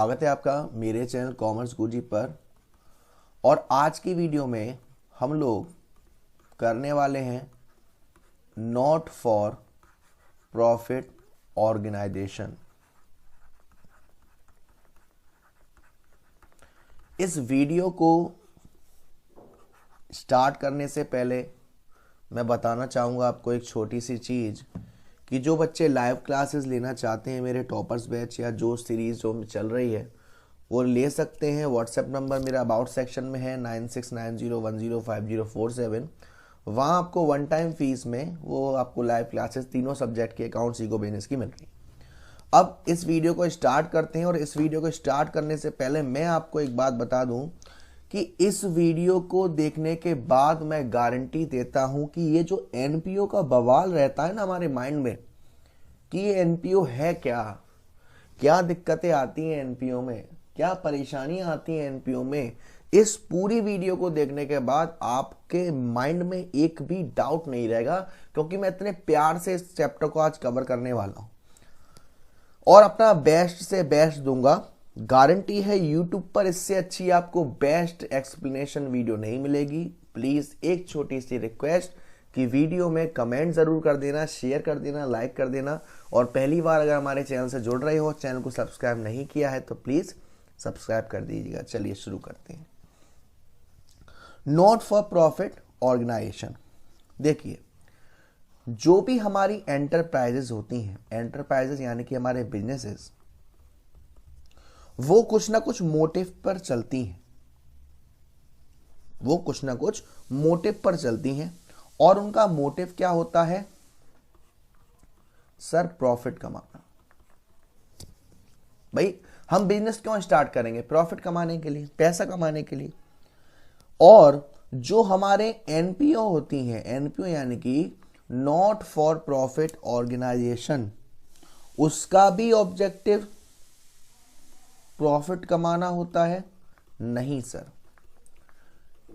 स्वागत है आपका मेरे चैनल कॉमर्स गुरुजी पर। और आज की वीडियो में हम लोग करने वाले हैं नॉट फॉर प्रॉफिट ऑर्गेनाइजेशन। इस वीडियो को स्टार्ट करने से पहले मैं बताना चाहूँगा आपको एक छोटी सी चीज़ कि जो बच्चे लाइव क्लासेस लेना चाहते हैं मेरे टॉपर्स बैच या जो सीरीज़ जो चल रही है वो ले सकते हैं। व्हाट्सएप नंबर मेरा अबाउट सेक्शन में है 9690105047। वहाँ आपको वन टाइम फीस में वो आपको लाइव क्लासेस तीनों सब्जेक्ट के अकाउंट्स इको बिजनेस की मिल रही। अब इस वीडियो को स्टार्ट करते हैं और इस वीडियो को स्टार्ट करने से पहले मैं आपको एक बात बता दूं कि इस वीडियो को देखने के बाद मैं गारंटी देता हूं कि ये जो एनपीओ का बवाल रहता है ना हमारे माइंड में कि ये एनपीओ है क्या दिक्कतें आती हैं एनपीओ में, क्या परेशानियां आती हैं एनपीओ में, इस पूरी वीडियो को देखने के बाद आपके माइंड में एक भी डाउट नहीं रहेगा, क्योंकि मैं इतने प्यार से इस चैप्टर को आज कवर करने वाला हूं और अपना बेस्ट से बेस्ट दूंगा। गारंटी है यूट्यूब पर इससे अच्छी आपको बेस्ट एक्सप्लेनेशन वीडियो नहीं मिलेगी। प्लीज एक छोटी सी रिक्वेस्ट कि वीडियो में कमेंट जरूर कर देना, शेयर कर देना, लाइक कर देना। और पहली बार अगर हमारे चैनल से जुड़ रहे हो, चैनल को सब्सक्राइब नहीं किया है तो प्लीज सब्सक्राइब कर दीजिएगा। चलिए शुरू करते हैं। Not for profit organisation. देखिए, जो भी हमारी एंटरप्राइजेस होती हैं, एंटरप्राइजेस यानी कि हमारे बिजनेसेस, वो कुछ ना कुछ मोटिव पर चलती हैं, वो कुछ ना कुछ मोटिव पर चलती हैं। और उनका मोटिव क्या होता है सर? प्रॉफिट कमाना। भाई हम बिजनेस क्यों स्टार्ट करेंगे? प्रॉफिट कमाने के लिए, पैसा कमाने के लिए। और जो हमारे एनपीओ होती हैं, एनपीओ यानी कि नॉट फॉर प्रॉफिट ऑर्गेनाइजेशन, उसका भी ऑब्जेक्टिव प्रॉफिट कमाना होता है? नहीं सर।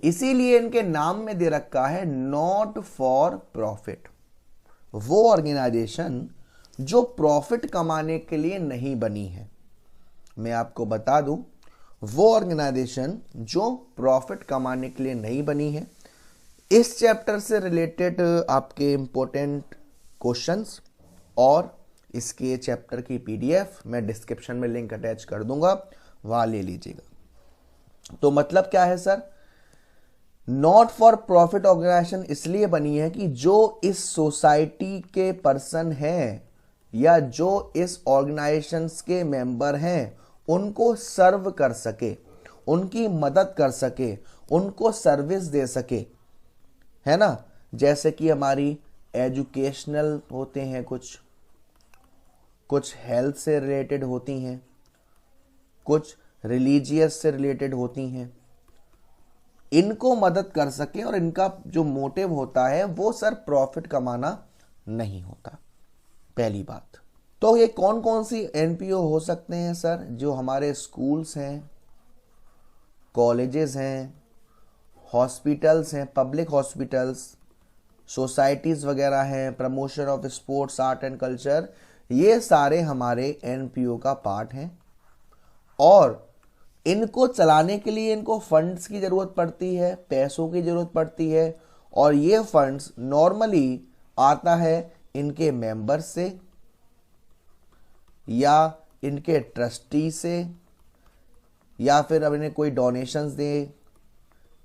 इसीलिए इनके नाम में दे रखा है नॉट फॉर प्रॉफिट। वो ऑर्गेनाइजेशन जो प्रॉफिट कमाने के लिए नहीं बनी है। मैं आपको बता दूं, वो ऑर्गेनाइजेशन जो प्रॉफिट कमाने के लिए नहीं बनी है। इस चैप्टर से रिलेटेड आपके इंपॉर्टेंट क्वेश्चंस और इसके चैप्टर की पीडीएफ मैं डिस्क्रिप्शन में लिंक अटैच कर दूंगा, वहां ले लीजिएगा। तो मतलब क्या है sir? Not for profit organisation इसलिए बनी है कि जो इस सोसाइटी के पर्सन हैं या जो इस ऑर्गेनाइजेशन के मेंबर हैं उनको सर्व कर सके, उनकी मदद कर सके, उनको सर्विस दे सके, है ना। जैसे कि हमारी एजुकेशनल होते हैं, कुछ हेल्थ से रिलेटेड होती हैं, कुछ रिलीजियस से रिलेटेड होती हैं, इनको मदद कर सके। और इनका जो मोटिव होता है वो सर प्रॉफिट कमाना नहीं होता, पहली बात। तो ये कौन कौन सी एनपीओ हो सकते हैं सर? जो हमारे स्कूल्स हैं, कॉलेजेस हैं, हॉस्पिटल्स हैं, पब्लिक हॉस्पिटल्स, सोसाइटीज वगैरह हैं, promotion of sports, art and culture, ये सारे हमारे एनपीओ का पार्ट हैं। और इनको चलाने के लिए इनको फंड्स की जरूरत पड़ती है, पैसों की जरूरत पड़ती है। और ये फंड्स नॉर्मली आता है इनके मेंबर से या इनके ट्रस्टी से, या फिर अब इन्हें कोई डोनेशंस दे,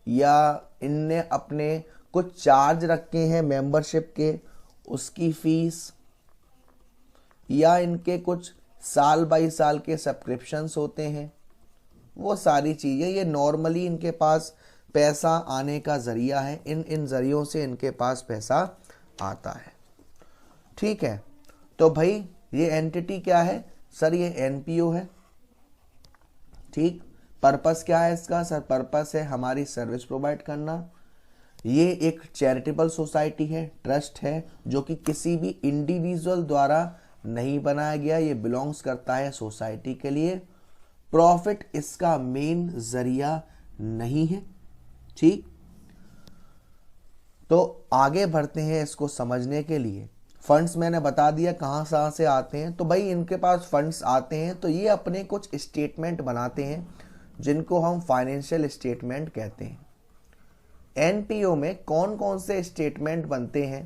या इनने अपने कुछ चार्ज रखे हैं मेंबरशिप के, उसकी फीस, या इनके कुछ साल बाई साल के सब्सक्रिप्शंस होते हैं। वो सारी चीज़ें, ये नॉर्मली इनके पास पैसा आने का जरिया है। इन जरियों से इनके पास पैसा आता है। ठीक है, तो भाई ये एंटिटी क्या है सर? ये एनपीओ है। ठीक, पर्पस क्या है इसका सर? पर्पस है हमारी सर्विस प्रोवाइड करना। ये एक चैरिटेबल सोसाइटी है, ट्रस्ट है, जो कि किसी भी इंडिविजुअल द्वारा नहीं बनाया गया, ये बिलोंग्स करता है सोसाइटी के लिए। प्रॉफिट इसका मेन जरिया नहीं है। ठीक, तो आगे बढ़ते हैं इसको समझने के लिए। फंड्स मैंने बता दिया कहाँ से आते हैं। तो भाई इनके पास फंड्स आते हैं तो ये अपने कुछ स्टेटमेंट बनाते हैं जिनको हम फाइनेंशियल स्टेटमेंट कहते हैं। एनपीओ में कौन कौन से स्टेटमेंट बनते हैं?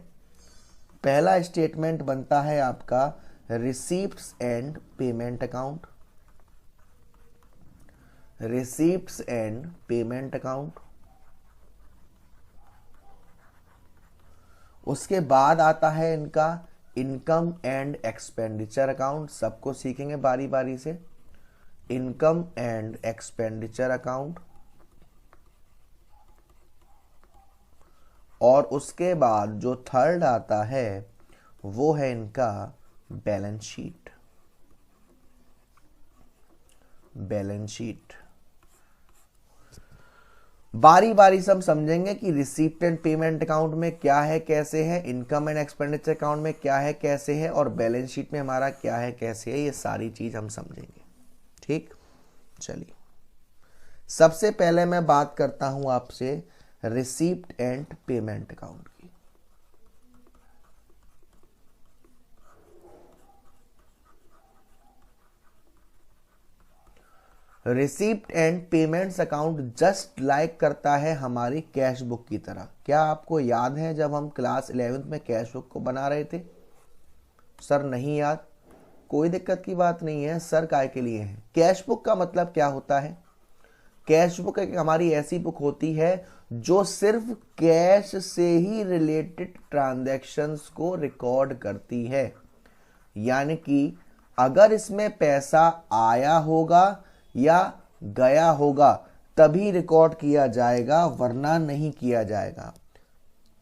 पहला स्टेटमेंट बनता है आपका receipts and payment account, receipts and payment account. उसके बाद आता है इनका इनकम एंड एक्सपेंडिचर अकाउंट, सबको सीखेंगे बारी बारी से। Income and expenditure account. और उसके बाद जो थर्ड आता है वो है इनका बैलेंस शीट, बैलेंस शीट। बारी बारी से हम समझेंगे कि रिसीप्ट एंड पेमेंट अकाउंट में क्या है कैसे है, इनकम एंड एक्सपेंडिचर अकाउंट में क्या है कैसे है, और बैलेंस शीट में हमारा क्या है कैसे है, ये सारी चीज हम समझेंगे। ठीक, चलिए सबसे पहले मैं बात करता हूं आपसे रिसीप्ट एंड पेमेंट अकाउंट की। Receipt and payments account just like करता है हमारी कैश बुक की तरह। क्या आपको याद है जब हम क्लास 11th में कैश बुक को बना रहे थे? सर नहीं याद, कोई दिक्कत की बात नहीं है सर, काय के लिए है? कैश बुक का मतलब क्या होता है? कैश बुक एक हमारी ऐसी बुक होती है जो सिर्फ कैश से ही रिलेटेड ट्रांजैक्शंस को रिकॉर्ड करती है। यानी कि अगर इसमें पैसा आया होगा या गया होगा तभी रिकॉर्ड किया जाएगा, वरना नहीं किया जाएगा।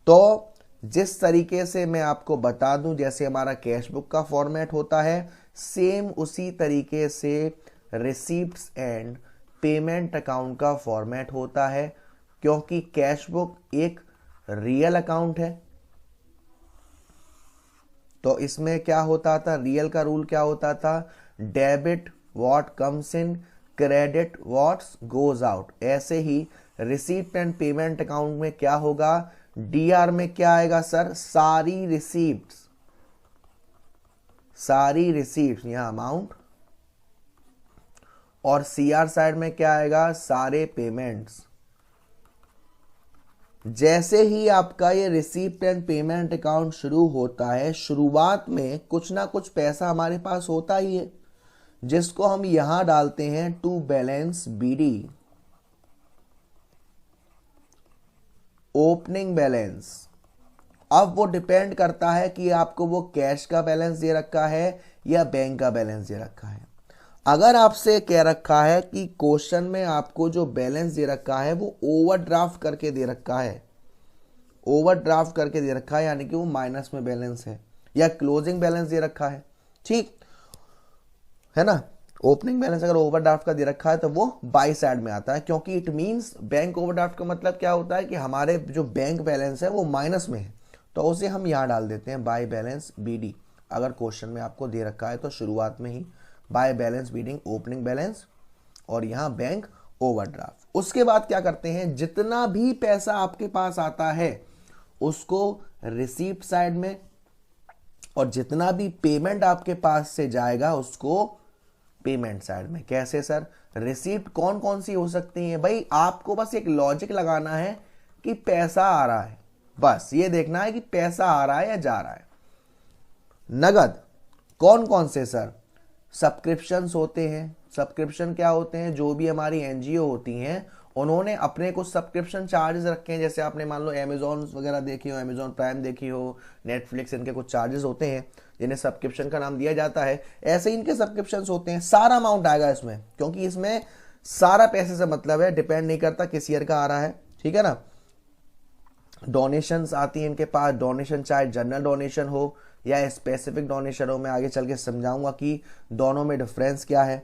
तो जिस तरीके से मैं आपको बता दूं जैसे हमारा कैश बुक का फॉर्मेट होता है, सेम उसी तरीके से रिसीप्ट्स एंड पेमेंट अकाउंट का फॉर्मेट होता है, क्योंकि कैश बुक एक रियल अकाउंट है। तो इसमें क्या होता था, रियल का रूल क्या होता था, debit what comes in, credit what goes out. ऐसे ही रिसीप्ट एंड पेमेंट अकाउंट में क्या होगा, डीआर में क्या आएगा सर, सारी रिसीप्ट्स, सारी रिसीप्ट्स यहां अमाउंट, और सीआर साइड में क्या आएगा, सारे पेमेंट्स। जैसे ही आपका ये रिसीप्ट एंड पेमेंट अकाउंट शुरू होता है, शुरुआत में कुछ ना कुछ पैसा हमारे पास होता ही है जिसको हम यहां डालते हैं to balance BD, opening balance. अब वो डिपेंड करता है कि आपको वो कैश का बैलेंस दे रखा है या बैंक का बैलेंस दे रखा है। अगर आपसे कह रखा है कि क्वेश्चन में आपको जो बैलेंस दे रखा है वो ओवरड्राफ्ट करके दे रखा है, ओवरड्राफ्ट करके दे रखा है यानी कि वो माइनस में बैलेंस है, या क्लोजिंग बैलेंस दे रखा है, ठीक है ना। ओपनिंग बैलेंस अगर ओवरड्राफ्ट का दे रखा है तो वो बाई साइड में आता है, क्योंकि इट मींस बैंक ओवरड्राफ्ट का मतलब क्या होता है कि हमारे जो बैंक बैलेंस है वो माइनस में है, तो उसे हम यहां डाल देते हैं बाय बैलेंस बीडी। अगर क्वेश्चन में आपको दे रखा है तो शुरुआत में ही बाय बैलेंस बीडिंग ओपनिंग बैलेंस और यहां बैंक ओवरड्राफ्ट। उसके बाद क्या करते हैं, जितना भी पैसा आपके पास आता है उसको रिसीप्ट साइड में, और जितना भी पेमेंट आपके पास से जाएगा उसको पेमेंट साइड में। कैसे सर, रिसीप्ट कौन कौन सी हो सकती है? भाई आपको बस एक लॉजिक लगाना है कि पैसा आ रहा है, बस ये देखना है कि पैसा आ रहा है या जा रहा है। नगद कौन कौन से सर, सब्सक्रिप्शंस होते हैं। सब्सक्रिप्शन क्या होते हैं, जो भी हमारी एनजीओ होती हैं उन्होंने अपने कुछ सब्सक्रिप्शन चार्जेस रखे हैं। जैसे आपने मान लो अमेजॉन वगैरह देखी हो, अमेजॉन प्राइम देखी हो, नेटफ्लिक्स, इनके कुछ चार्जेस होते हैं जिन्हें सब्सक्रिप्शन का नाम दिया जाता है। ऐसे ही इनके सब्सक्रिप्शंस होते हैं, सारा अमाउंट आएगा इसमें, क्योंकि इसमें सारा पैसे से मतलब है, डिपेंड नहीं करता किस ईयर का आ रहा है, ठीक है ना। डोनेशंस आती हैं इनके पास, डोनेशन चाहे जनरल डोनेशन हो या स्पेसिफिक डोनेशन हो, मैं आगे चल के समझाऊंगा कि दोनों में डिफरेंस क्या है।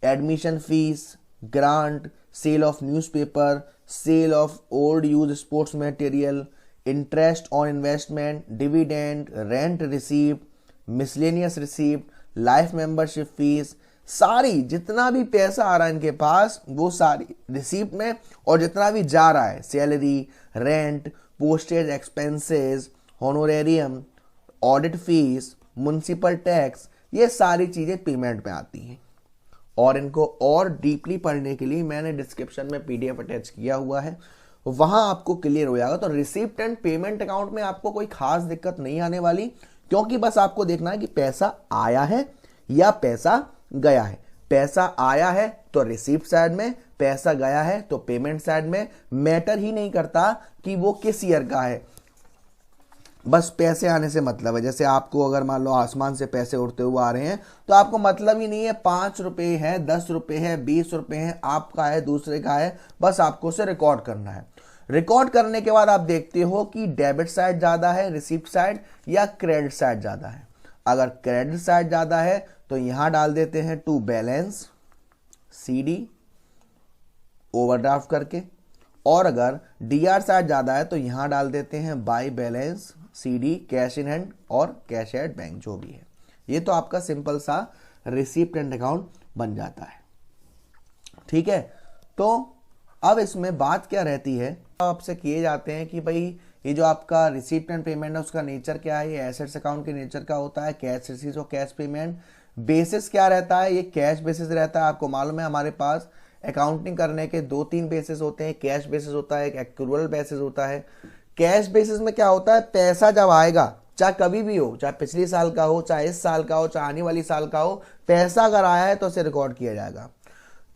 Admission fees, grant, sale of newspaper, sale of old use sports material, interest on investment, dividend, rent receipt, miscellaneous receipt, life membership fees, सारी जितना भी पैसा आ रहा है इनके पास वो सारी रिसीप्ट में, और जितना भी जा रहा है salary, rent, postage expenses, honorarium, audit fees, municipal tax, ये सारी चीजें पेमेंट में आती हैं। और इनको और डीपली पढ़ने के लिए मैंने डिस्क्रिप्शन में पीडीएफ अटैच किया हुआ है, वहां आपको क्लियर हो जाएगा। तो रिसिप्ट एंड पेमेंट अकाउंट में आपको कोई खास दिक्कत नहीं आने वाली, क्योंकि बस आपको देखना है कि पैसा आया है या पैसा गया है। पैसा आया है तो रिसिप्ट साइड में, पैसा गया है तो पेमेंट साइड में। मैटर ही नहीं करता कि वो किस ईयर का है, बस पैसे आने से मतलब है। जैसे आपको अगर मान लो आसमान से पैसे उड़ते हुए आ रहे हैं तो आपको मतलब ही नहीं है 5 रुपए है, 10 रुपए है, 20 रुपए है, आपका है, दूसरे का है, बस आपको उसे रिकॉर्ड करना है। रिकॉर्ड करने के बाद आप देखते हो कि डेबिट साइड ज्यादा है रिसिप्ट साइड या क्रेडिट साइड ज्यादा है। अगर क्रेडिट साइड ज्यादा है तो यहां डाल देते हैं टू बैलेंस CD ओवरड्राफ्ट करके, और अगर डीआर साइड ज्यादा है तो यहां डाल देते हैं by balance CD cash in hand और कैश एट बैंक, जो भी है। ये तो आपका सिंपल सा रिसिप्ट एंड अकाउंट बन जाता है। ठीक है, तो अब इसमें बात क्या रहती है, आपसे किए जाते हैं कि भाई ये जो आपका रिसिप्ट एंड पेमेंट है उसका नेचर क्या है। ये एसेट्स अकाउंट के नेचर का होता है, कैश रिसीट और कैश पेमेंट। बेसिस क्या रहता है, ये कैश बेसिस रहता है। आपको मालूम है हमारे पास अकाउंटिंग करने के 2-3 बेसिस होते हैं। कैश बेसिस होता है, एक एक्रूअल बेसिस होता है। कैश बेसिस में क्या होता है, पैसा जब आएगा, चाहे कभी भी हो, चाहे पिछले साल का हो, चाहे इस साल का हो, चाहे आने वाली साल का हो, पैसा अगर आया है तो उसे रिकॉर्ड किया जाएगा।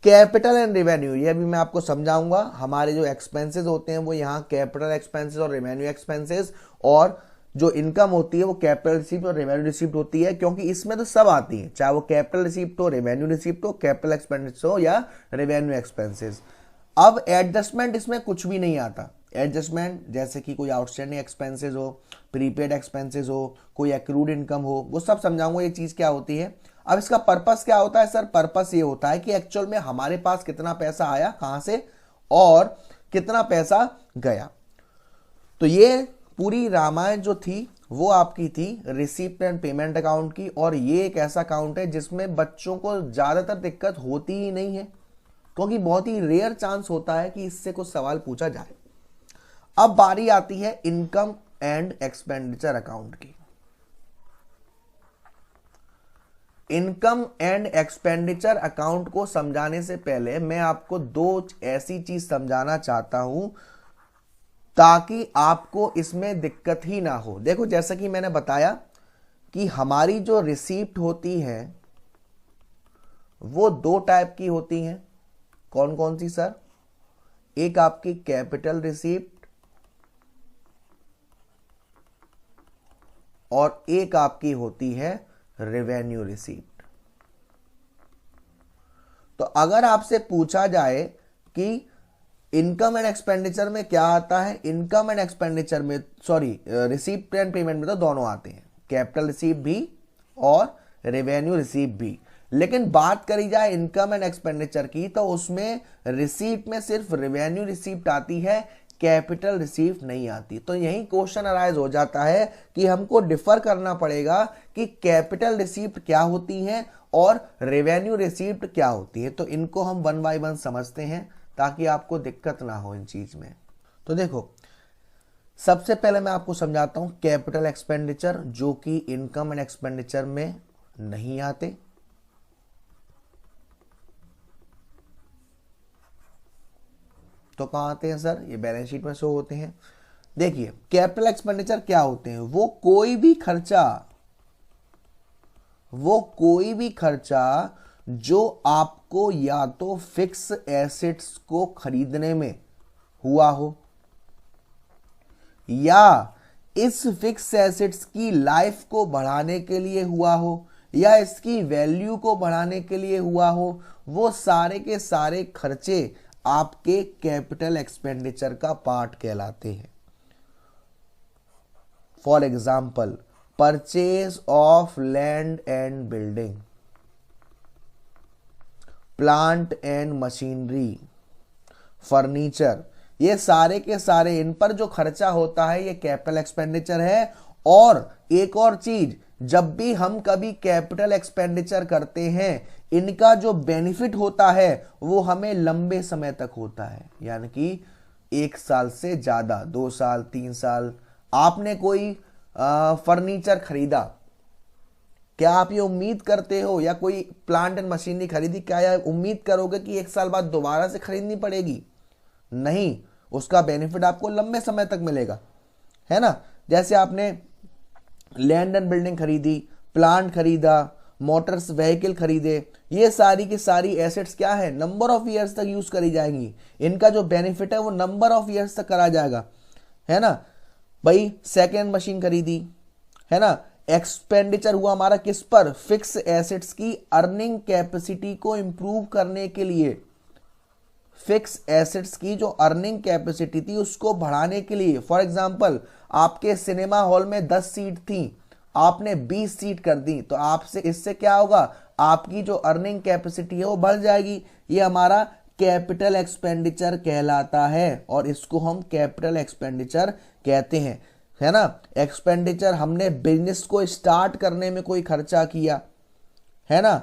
कैपिटल एंड रेवेन्यू, ये भी मैं आपको समझाऊंगा। हमारे जो एक्सपेंसेस होते हैं वो यहाँ कैपिटल एक्सपेंसेस और रेवेन्यू एक्सपेंसेस, और जो इनकम होती है वो कैपिटल रिसिप्ट और रेवेन्यू रिसिप्ट होती है, क्योंकि इसमें तो सब आती है, चाहे वो कैपिटल रिसिप्ट हो, रेवेन्यू रिसिप्ट हो, कैपिटल एक्सपेंसेस हो या रेवेन्यू एक्सपेंसेस। अब एडजस्टमेंट इसमें कुछ भी नहीं आता। एडजस्टमेंट जैसे कि कोई आउटस्टैंडिंग एक्सपेंसेस हो, प्रीपेड एक्सपेंसेस हो, कोई एक्रूड इनकम हो, वो सब समझाऊंगा ये चीज क्या होती है। अब इसका पर्पस क्या होता है सर, पर्पस ये होता है कि एक्चुअल में हमारे पास कितना पैसा आया, कहां से, और कितना पैसा गया। तो ये पूरी रामायण जो थी वो आपकी थी रिसिप्ट एंड पेमेंट अकाउंट की। और ये एक ऐसा अकाउंट है जिसमें बच्चों को ज्यादातर दिक्कत होती ही नहीं है, क्योंकि बहुत ही रेयर चांस होता है कि इससे कुछ सवाल पूछा जाए। अब बारी आती है इनकम एंड एक्सपेंडिचर अकाउंट की। इनकम एंड एक्सपेंडिचर अकाउंट को समझाने से पहले मैं आपको 2 ऐसी चीज समझाना चाहता हूं ताकि आपको इसमें दिक्कत ही ना हो। देखो, जैसा कि मैंने बताया कि हमारी जो रिसीप्ट होती है वो 2 टाइप की होती हैं। कौन कौन सी सर, एक आपकी कैपिटल रिसीप्ट और एक आपकी होती है रेवेन्यू रिसीप्ट। तो अगर आपसे पूछा जाए कि इनकम एंड एक्सपेंडिचर में क्या आता है, इनकम एंड एक्सपेंडिचर में रिसीप्ट एंड पेमेंट में तो दोनों आते हैं, कैपिटल रिसीप्ट भी और रेवेन्यू रिसीप्ट भी। लेकिन बात करी जाए इनकम एंड एक्सपेंडिचर की तो उसमें रिसीप्ट में सिर्फ रेवेन्यू रिसीप्ट आती है, कैपिटल रिसीप्ट नहीं आती। तो यही क्वेश्चन अराइज हो जाता है कि हमको डिफर करना पड़ेगा कि कैपिटल रिसीप्ट क्या होती है और रेवेन्यू रिसीप्ट क्या होती है। तो इनको हम 1 बाय 1 समझते हैं ताकि आपको दिक्कत ना हो इन चीज में। तो देखो, सबसे पहले मैं आपको समझाता हूं कैपिटल एक्सपेंडिचर, जो कि इनकम एंड एक्सपेंडिचर में नहीं आते। तो कहां आते हैं सर, ये बैलेंस शीट में शो होते हैं। देखिए, कैपिटल एक्सपेंडिचर क्या होते हैं, वो कोई भी खर्चा जो आपको या तो फिक्स एसेट्स को खरीदने में हुआ हो या इस फिक्स एसेट्स की लाइफ को बढ़ाने के लिए हुआ हो या इसकी वैल्यू को बढ़ाने के लिए हुआ हो, वो सारे के सारे खर्चे आपके कैपिटल एक्सपेंडिचर का पार्ट कहलाते हैं। For example, purchase of land and building, plant and machinery, furniture, ये सारे के सारे इन पर जो खर्चा होता है ये कैपिटल एक्सपेंडिचर है। और एक और चीज, जब भी हम कभी कैपिटल एक्सपेंडिचर करते हैं इनका जो बेनिफिट होता है वो हमें लंबे समय तक होता है, यानी कि 1 साल से ज्यादा, 2 साल, 3 साल। आपने कोई फर्नीचर खरीदा, क्या आप ये उम्मीद करते हो, या कोई प्लांट एंड मशीनरी खरीदी, क्या यह उम्मीद करोगे कि 1 साल बाद दोबारा से खरीदनी पड़ेगी? नहीं, उसका बेनिफिट आपको लंबे समय तक मिलेगा, है ना। जैसे आपने लैंड एंड बिल्डिंग खरीदी, प्लांट खरीदा, मोटर्स व्हीकल खरीदे, ये सारी की सारी एसेट्स क्या है, नंबर ऑफ ईयर्स तक यूज करी जाएंगी। इनका जो बेनिफिट है वो नंबर ऑफ ईयर्स तक करा जाएगा, है ना। भाई सेकेंड मशीन खरीदी, है ना, एक्सपेंडिचर हुआ हमारा किस पर, फिक्स एसेट्स की अर्निंग कैपेसिटी को इंप्रूव करने के लिए, फिक्स एसेट्स की जो अर्निंग कैपेसिटी थी उसको बढ़ाने के लिए। फॉर एग्जांपल, आपके सिनेमा हॉल में 10 सीट थी, आपने 20 सीट कर दी, तो आपसे इससे क्या होगा, आपकी जो अर्निंग कैपेसिटी है वो बढ़ जाएगी। ये हमारा कैपिटल एक्सपेंडिचर कहलाता है और इसको हम कैपिटल एक्सपेंडिचर कहते हैं, है ना। एक्सपेंडिचर, हमने बिजनेस को स्टार्ट करने में कोई खर्चा किया, है ना।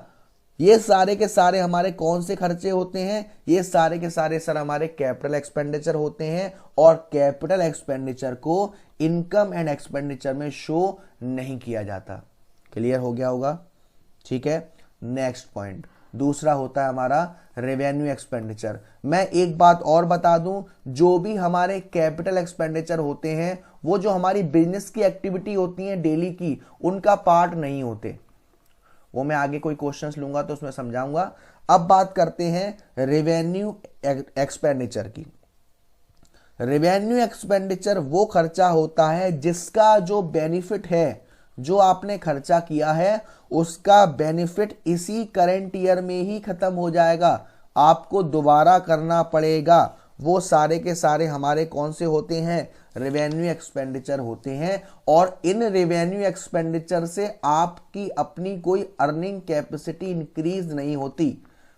ये सारे के सारे हमारे कौन से खर्चे होते हैं, ये सारे के सारे सर हमारे कैपिटल एक्सपेंडिचर होते हैं। और कैपिटल एक्सपेंडिचर को इनकम एंड एक्सपेंडिचर में शो नहीं किया जाता। क्लियर हो गया होगा, ठीक है। नेक्स्ट पॉइंट, दूसरा होता है हमारा रेवेन्यू एक्सपेंडिचर। मैं एक बात और बता दूं, जो भी हमारे कैपिटल एक्सपेंडिचर होते हैं वो जो हमारी बिजनेस की एक्टिविटी होती है डेली की, उनका पार्ट नहीं होते। वो मैं आगे कोई क्वेश्चंस लूंगा तो उसमें समझाऊंगा। अब बात करते हैं रेवेन्यू एक्सपेंडिचर की। रेवेन्यू एक्सपेंडिचर वो खर्चा होता है जिसका जो बेनिफिट है, जो आपने खर्चा किया है उसका बेनिफिट इसी करंट ईयर में ही खत्म हो जाएगा, आपको दोबारा करना पड़ेगा। वो सारे के सारे हमारे कौन से होते हैं, रेवेन्यू एक्सपेंडिचर होते हैं। और इन रेवेन्यू एक्सपेंडिचर से आपकी अपनी कोई अर्निंग कैपेसिटी इंक्रीज नहीं होती,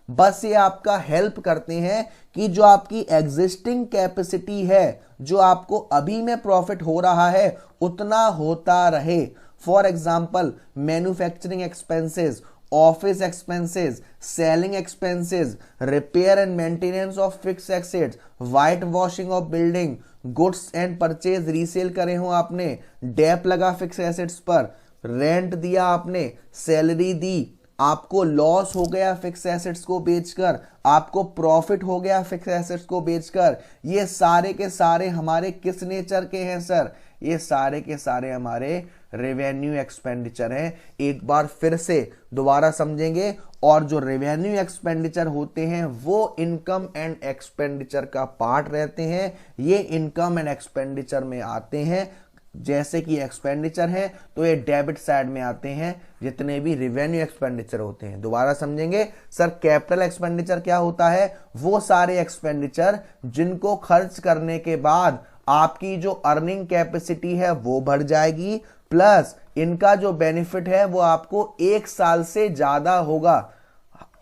बस ये आपका हेल्प करते हैं कि जो आपकी एग्जिस्टिंग कैपेसिटी है, जो आपको अभी में प्रॉफिट हो रहा है उतना होता रहे। For example, manufacturing expenses, office expenses, selling expenses, repair and maintenance of fix assets, white washing of building, goods and purchase resale करे हो आपने, डेप लगा फिक्स एसेट्स पर, रेंट दिया आपने, सैलरी दी, आपको लॉस हो गया फिक्स एसेट्स को बेचकर, आपको प्रॉफिट हो गया फिक्स एसेट्स को बेचकर, ये सारे के सारे हमारे किस नेचर के हैं सर, ये सारे के सारे हमारे रेवेन्यू एक्सपेंडिचर हैं। एक बार फिर से दोबारा समझेंगे। और जो रेवेन्यू एक्सपेंडिचर होते हैं वो इनकम एंड एक्सपेंडिचर का पार्ट रहते हैं, ये इनकम एंड एक्सपेंडिचर में आते हैं। जैसे कि एक्सपेंडिचर है तो ये डेबिट साइड में आते हैं, जितने भी रेवेन्यू एक्सपेंडिचर होते हैं। दोबारा समझेंगे सर, कैपिटल एक्सपेंडिचर क्या होता है, वो सारे एक्सपेंडिचर जिनको खर्च करने के बाद आपकी जो अर्निंग कैपेसिटी है वो बढ़ जाएगी, प्लस इनका जो बेनिफिट है वो आपको 1 साल से ज्यादा होगा,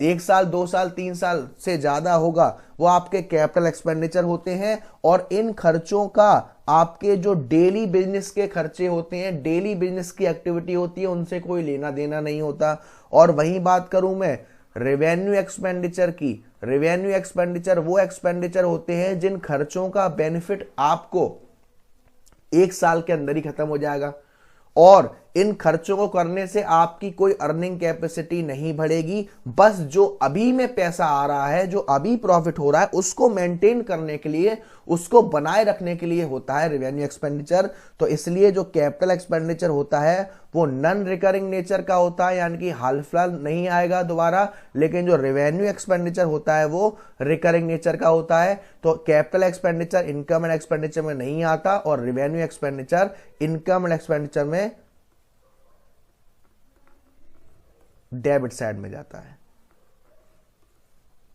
1 साल 2 साल 3 साल से ज्यादा होगा, वो आपके कैपिटल एक्सपेंडिचर होते हैं। और इन खर्चों का आपके जो डेली बिजनेस के खर्चे होते हैं, डेली बिजनेस की एक्टिविटी होती है, उनसे कोई लेना देना नहीं होता। और वहीं बात करूं मैं रेवेन्यू एक्सपेंडिचर की, रेवेन्यू एक्सपेंडिचर वो एक्सपेंडिचर होते हैं जिन खर्चों का बेनिफिट आपको 1 साल के अंदर ही खत्म हो जाएगा, और इन खर्चों को करने से आपकी कोई अर्निंग कैपेसिटी नहीं बढ़ेगी। बस जो अभी में पैसा आ रहा है, जो अभी प्रॉफिट हो रहा है, उसको मेंटेन करने के लिए, उसको बनाए रखने के लिए होता है रेवेन्यू एक्सपेंडिचर। तो इसलिए जो कैपिटल एक्सपेंडिचर होता है वो नॉन रिकरिंग नेचर का होता है, यानी कि हाल फिलहाल नहीं आएगा दोबारा। लेकिन जो रेवेन्यू एक्सपेंडिचर होता है वो रिकरिंग नेचर का होता है। तो capital expenditure income and expenditure में नहीं आता, और revenue expenditure income and expenditure में डेबिट साइड में जाता है।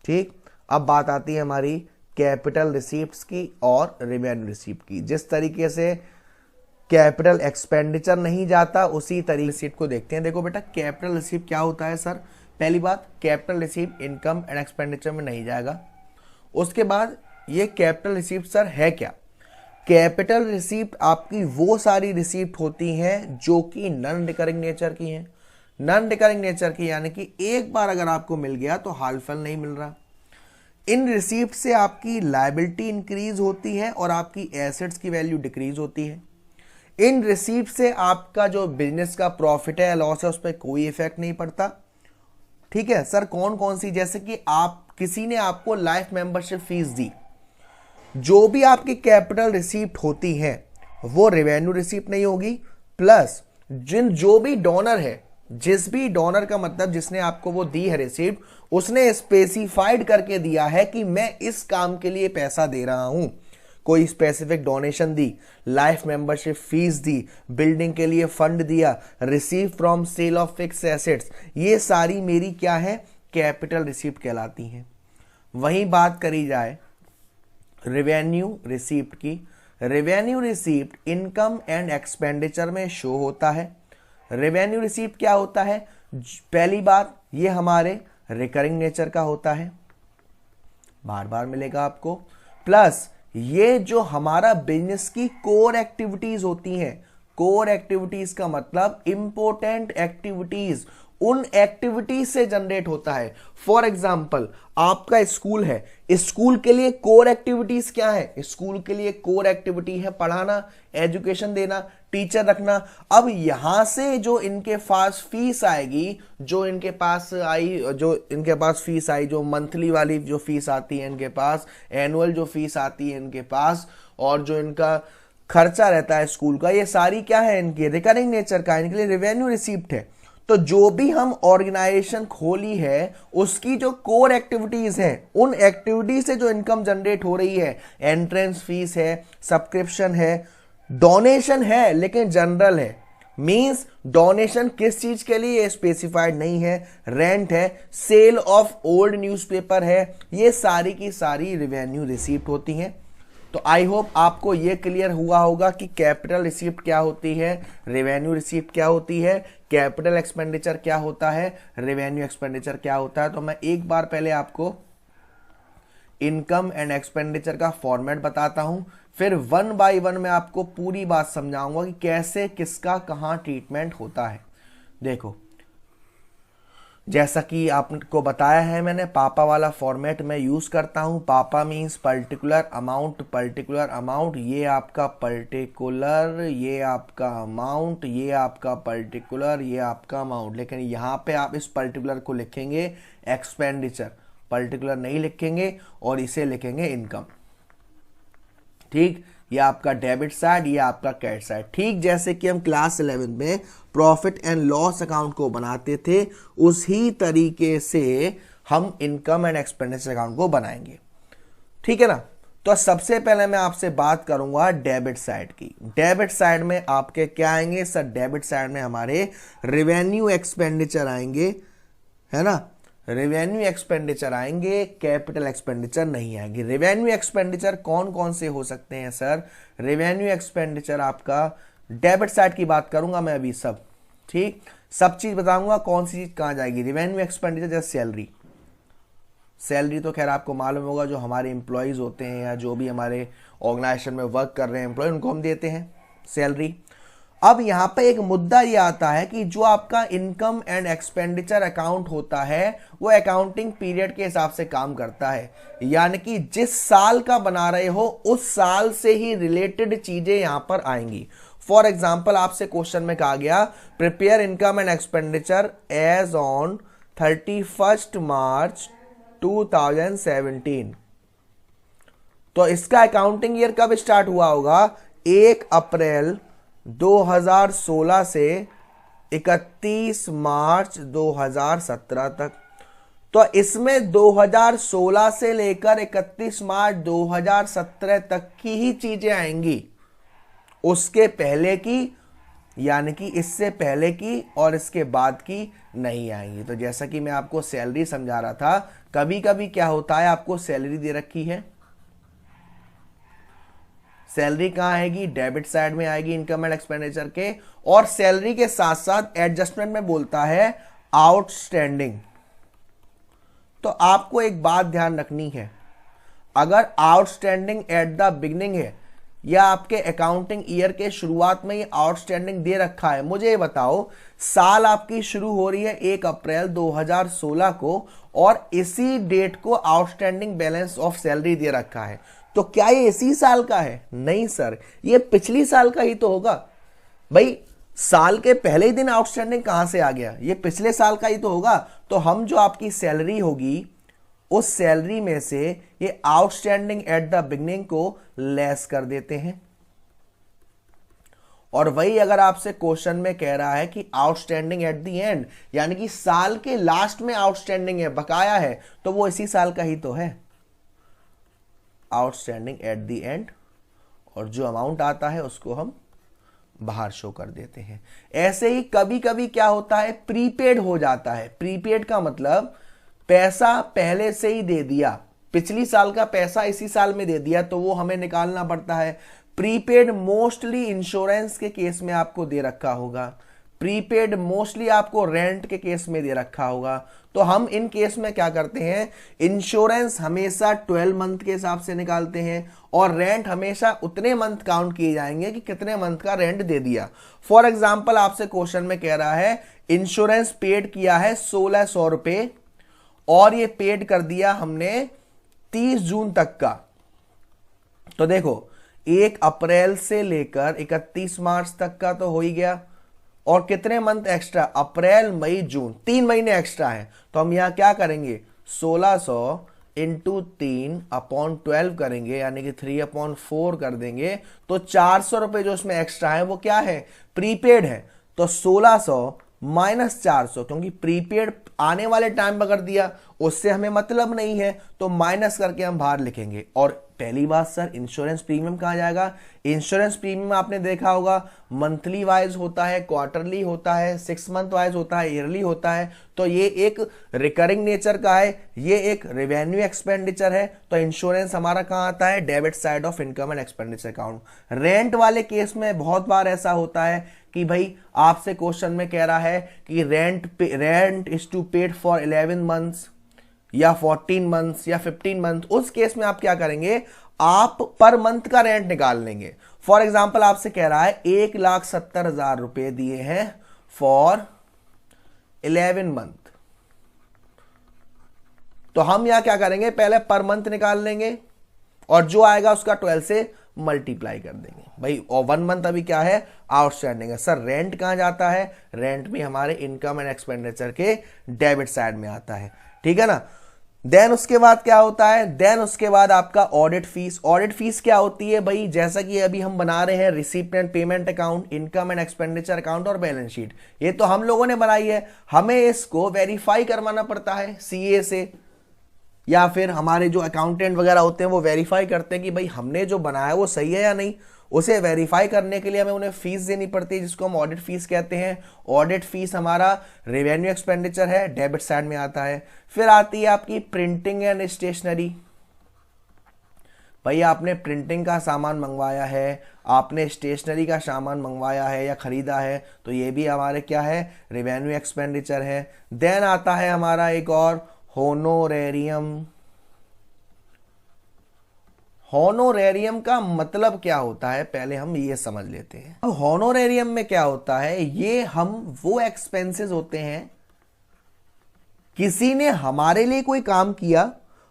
ठीक, अब बात आती है हमारी कैपिटल रिसीप्ट्स की और रेवेन्यू रिसीप्ट की। जिस तरीके से कैपिटल एक्सपेंडिचर नहीं जाता, उसी तरीके रिसीप्ट को देखते हैं। देखो बेटा, कैपिटल रिसीप्ट क्या होता है सर, पहली बात, capital receipt income and expenditure में नहीं जाएगा। उसके बाद ये कैपिटल रिसीप्ट सर है क्या, कैपिटल रिसीप्ट आपकी वो सारी रिसीप्ट होती हैं जो कि नॉन रिकरिंग नेचर की हैं। नॉन रिकरिंग नेचर की यानी कि एक बार अगर आपको मिल गया तो हाल फल नहीं मिल रहा। इन रिसीप्ट से आपकी लायबिलिटी इंक्रीज होती है और आपकी एसेट्स की वैल्यू डिक्रीज होती है। इन रिसीप्ट से आपका जो बिजनेस का प्रॉफिट है लॉस है उस पर कोई इफेक्ट नहीं पड़ता। ठीक है सर, कौन कौन सी, जैसे कि आप किसी ने आपको लाइफ मेंबरशिप फीस दी, जो भी आपकी कैपिटल रिसीप्ट होती है वो रेवेन्यू रिसीप्ट नहीं होगी। प्लस जो भी डोनर है, जिस भी डोनर का मतलब जिसने आपको वो दी है रिसीप्ट, उसने स्पेसिफाइड करके दिया है कि मैं इस काम के लिए पैसा दे रहा हूं, कोई स्पेसिफिक डोनेशन दी, लाइफ मेंबरशिप फीस दी, बिल्डिंग के लिए फंड दिया, receive from sale of fix assets, ये सारी मेरी क्या है, कैपिटल रिसीप्ट कहलाती हैं। वहीं बात करी जाए रेवेन्यू रिसीप्ट की, revenue receipt income and expenditure में शो होता है। रेवेन्यू रिसीप्ट क्या होता है, पहली बात ये हमारे रिकरिंग नेचर का होता है, बार बार मिलेगा आपको। प्लस ये जो हमारा बिजनेस की कोर एक्टिविटीज होती हैं, कोर एक्टिविटीज का मतलब इंपॉर्टेंट एक्टिविटीज, उन एक्टिविटीज से जनरेट होता है। फॉर एग्जाम्पल आपका स्कूल है, स्कूल के लिए कोर एक्टिविटीज क्या है, स्कूल के लिए कोर एक्टिविटी है पढ़ाना, एजुकेशन देना, टीचर रखना। अब यहां से जो इनके पास फीस आएगी, जो इनके पास फीस आई, जो मंथली वाली जो फीस आती है इनके पास, एनुअल जो फीस आती है इनके पास, और जो इनका खर्चा रहता है स्कूल का, ये सारी क्या है, इनके रिकरिंग नेचर का, इनके लिए रेवेन्यू रिसीप्ट है। तो जो भी हम ऑर्गेनाइजेशन खोली है उसकी जो कोर एक्टिविटीज हैं, उन एक्टिविटीज से जो इनकम जनरेट हो रही है, एंट्रेंस फीस है, सब्सक्रिप्शन है, डोनेशन है लेकिन जनरल है, मींस डोनेशन किस चीज के लिए स्पेसिफाइड नहीं है, रेंट है, सेल ऑफ ओल्ड न्यूज़पेपर है, ये सारी की सारी रेवेन्यू रिसीप्ट होती हैं। तो आई होप आपको ये क्लियर हुआ होगा कि कैपिटल रिसीप्ट क्या होती है, रेवेन्यू रिसीप्ट क्या होती है, कैपिटल एक्सपेंडिचर क्या होता है, रेवेन्यू एक्सपेंडिचर क्या होता है। तो मैं एक बार पहले आपको इनकम एंड एक्सपेंडिचर का फॉर्मेट बताता हूं, फिर वन बाय वन मैं आपको पूरी बात समझाऊंगा कि कैसे किसका कहां ट्रीटमेंट होता है। देखो, जैसा कि आपको बताया है मैंने, पापा वाला फॉर्मेट मैं यूज करता हूं। पापा means particular amount, particular amount, ये आपका पर्टिकुलर, ये आपका अमाउंट, ये आपका पर्टिकुलर, ये आपका अमाउंट। लेकिन यहां पे आप इस पर्टिकुलर को लिखेंगे एक्सपेंडिचर, पर्टिकुलर नहीं लिखेंगे और इसे लिखेंगे इनकम। ठीक, ये आपका डेबिट साइड, ये आपका क्रेडिट साइड। ठीक जैसे कि हम क्लास 11 में प्रॉफिट एंड लॉस अकाउंट को बनाते थे, उसी तरीके से हम इनकम एंड एक्सपेंडिचर अकाउंट को बनाएंगे। ठीक है ना। तो सबसे पहले मैं आपसे बात करूंगा डेबिट साइड की। डेबिट साइड में आपके क्या आएंगे सर, डेबिट साइड में हमारे रेवेन्यू एक्सपेंडिचर आएंगे, है ना, रेवेन्यू एक्सपेंडिचर आएंगे, कैपिटल एक्सपेंडिचर नहीं आएंगे। रेवेन्यू एक्सपेंडिचर कौन कौन से हो सकते हैं सर, रेवेन्यू एक्सपेंडिचर आपका डेबिट साइड की बात करूंगा मैं अभी सब, ठीक, सब चीज बताऊंगा कौन सी चीज कहां जाएगी। रेवेन्यू एक्सपेंडिचर जैसे सैलरी, सैलरी तो खैर आपको मालूम होगा, जो हमारे एम्प्लॉयज होते हैं या जो भी हमारे ऑर्गेनाइजेशन में वर्क कर रहे हैं एम्प्लॉय, उनको हम देते हैं सैलरी। अब यहां पे एक मुद्दा ये आता है कि जो आपका इनकम एंड एक्सपेंडिचर अकाउंट होता है वो अकाउंटिंग पीरियड के हिसाब से काम करता है, यानी कि जिस साल का बना रहे हो उस साल से ही रिलेटेड चीजें यहां पर आएंगी। फॉर एग्जाम्पल आपसे क्वेश्चन में कहा गया prepare income and expenditure as on 31 March 2017, तो इसका अकाउंटिंग ईयर कब स्टार्ट हुआ होगा, 1 अप्रैल 2016 से 31 मार्च 2017 तक। तो इसमें 2016 से लेकर 31 मार्च 2017 तक की ही चीजें आएंगी, उसके पहले की यानी कि इससे पहले की और इसके बाद की नहीं आएंगी। तो जैसा कि मैं आपको सैलरी समझा रहा था, कभी कभी क्या होता है, आपको सैलरी दे रखी है, सैलरी कहां आएगी, डेबिट साइड में आएगी इनकम एंड एक्सपेंडिचर के, और सैलरी के साथ साथ एडजस्टमेंट में बोलता है आउटस्टैंडिंग। तो आपको एक बात ध्यान रखनी है, अगर आउटस्टैंडिंग एट द बिगिनिंग है या आपके अकाउंटिंग ईयर के शुरुआत में ये आउटस्टैंडिंग दे रखा है, मुझे ये बताओ साल आपकी शुरू हो रही है 1 अप्रैल 2016 को और इसी डेट को आउटस्टैंडिंग बैलेंस ऑफ सैलरी दे रखा है, तो क्या ये इसी साल का है, नहीं सर, ये पिछली साल का ही तो होगा। भाई साल के पहले ही दिन आउटस्टैंडिंग कहां से आ गया, ये पिछले साल का ही तो होगा। तो हम जो आपकी सैलरी होगी उस सैलरी में से ये आउटस्टैंडिंग एट द बिगनिंग को लेस कर देते हैं। और वही अगर आपसे क्वेश्चन में कह रहा है कि आउटस्टैंडिंग एट द एंड, यानी कि साल के लास्ट में आउटस्टैंडिंग है, बकाया है, तो वो इसी साल का ही तो है आउटस्टैंडिंग एट द एंड, और जो अमाउंट आता है उसको हम बाहर शो कर देते हैं। ऐसे ही कभी कभी क्या होता है, प्रीपेड हो जाता है। प्रीपेड का मतलब पैसा पहले से ही दे दिया, पिछली साल का पैसा इसी साल में दे दिया, तो वो हमें निकालना पड़ता है। प्रीपेड मोस्टली इंश्योरेंस के केस में आपको दे रखा होगा, प्रीपेड मोस्टली आपको रेंट के केस में दे रखा होगा। तो हम इन केस में क्या करते हैं, इंश्योरेंस हमेशा 12 मंथ के हिसाब से निकालते हैं और रेंट हमेशा उतने मंथ काउंट किए जाएंगे कि कितने मंथ का रेंट दे दिया। फॉर एग्जांपल आपसे क्वेश्चन में कह रहा है इंश्योरेंस पेड किया है 1600 रुपए और ये पेड कर दिया हमने 30 जून तक का। तो देखो 1 अप्रैल से लेकर 31 मार्च तक का तो हो ही गया, और कितने मंथ एक्स्ट्रा, अप्रैल मई जून, 3 महीने एक्स्ट्रा है। तो हम यहां क्या करेंगे, 1600 इंटू 3/12 करेंगे, यानी कि 3/4 कर देंगे। तो 400 रुपए जो उसमें एक्स्ट्रा है वो क्या है, प्रीपेड है। तो 1600 माइनस 400, क्योंकि प्रीपेड आने वाले टाइम पर कर दिया, उससे हमें मतलब नहीं है, तो माइनस करके हम बाहर लिखेंगे। और पहली बात सर, इंश्योरेंस प्रीमियम कहाँ जाएगा, इंश्योरेंस प्रीमियम आपने देखा होगा मंथली वाइज होता है, क्वार्टरली होता है, 6 मंथ वाइज होता है, ईयरली होता है। तो ये एक रिकरिंग नेचर का है, ये एक रेवेन्यू एक्सपेंडिचर है। तो इंश्योरेंस हमारा कहाँ आता है, debit side of income and expenditure account. Rent वाले केस में बहुत बार ऐसा होता है कि भाई आपसे क्वेश्चन में कह रहा है कि rent is to paid for 11 months या 14 मंथ्स या 15 मंथ। उस केस में आप क्या करेंगे, आप पर मंथ का रेंट निकाल लेंगे। फॉर एग्जांपल आपसे कह रहा है 1,70,000 रुपए दिए हैं फॉर 11 मंथ, तो हम यहां क्या करेंगे, पहले पर मंथ निकाल लेंगे और जो आएगा उसका 12 से मल्टीप्लाई कर देंगे भाई। और 1 मंथ अभी क्या है, आउटस्टैंडिंग है। सर रेंट कहां जाता है, रेंट भी हमारे इनकम एंड एक्सपेंडिचर के डेबिट साइड में आता है, ठीक है ना। देन उसके बाद क्या होता है, देन उसके बाद आपका ऑडिट फीस। ऑडिट फीस क्या होती है भाई, जैसा कि अभी हम बना रहे हैं receipt and payment account, income and expenditure account और बैलेंस शीट, ये तो हम लोगों ने बनाई है। हमें इसको वेरीफाई करवाना पड़ता है सीए से, या फिर हमारे जो अकाउंटेंट वगैरह होते हैं वो वेरीफाई करते हैं कि भाई हमने जो बनाया है वो सही है या नहीं। उसे वेरीफाई करने के लिए हमें उन्हें फीस देनी पड़ती है, जिसको हम ऑडिट फीस कहते हैं। ऑडिट फीस हमारा रेवेन्यू एक्सपेंडिचर है, डेबिट साइड में आता है। फिर आती है आपकी प्रिंटिंग एंड स्टेशनरी। भाई आपने प्रिंटिंग का सामान मंगवाया है, आपने स्टेशनरी का सामान मंगवाया है या खरीदा है, तो ये भी हमारे क्या है, रेवेन्यू एक्सपेंडिचर है। देन आता है हमारा एक और होनोरेरियम। होनोरेरियम का मतलब क्या होता है, पहले हम ये समझ लेते हैं। अब होनोरेरियम में क्या होता है, ये हम वो एक्सपेंसेस होते हैं, किसी ने हमारे लिए कोई काम किया,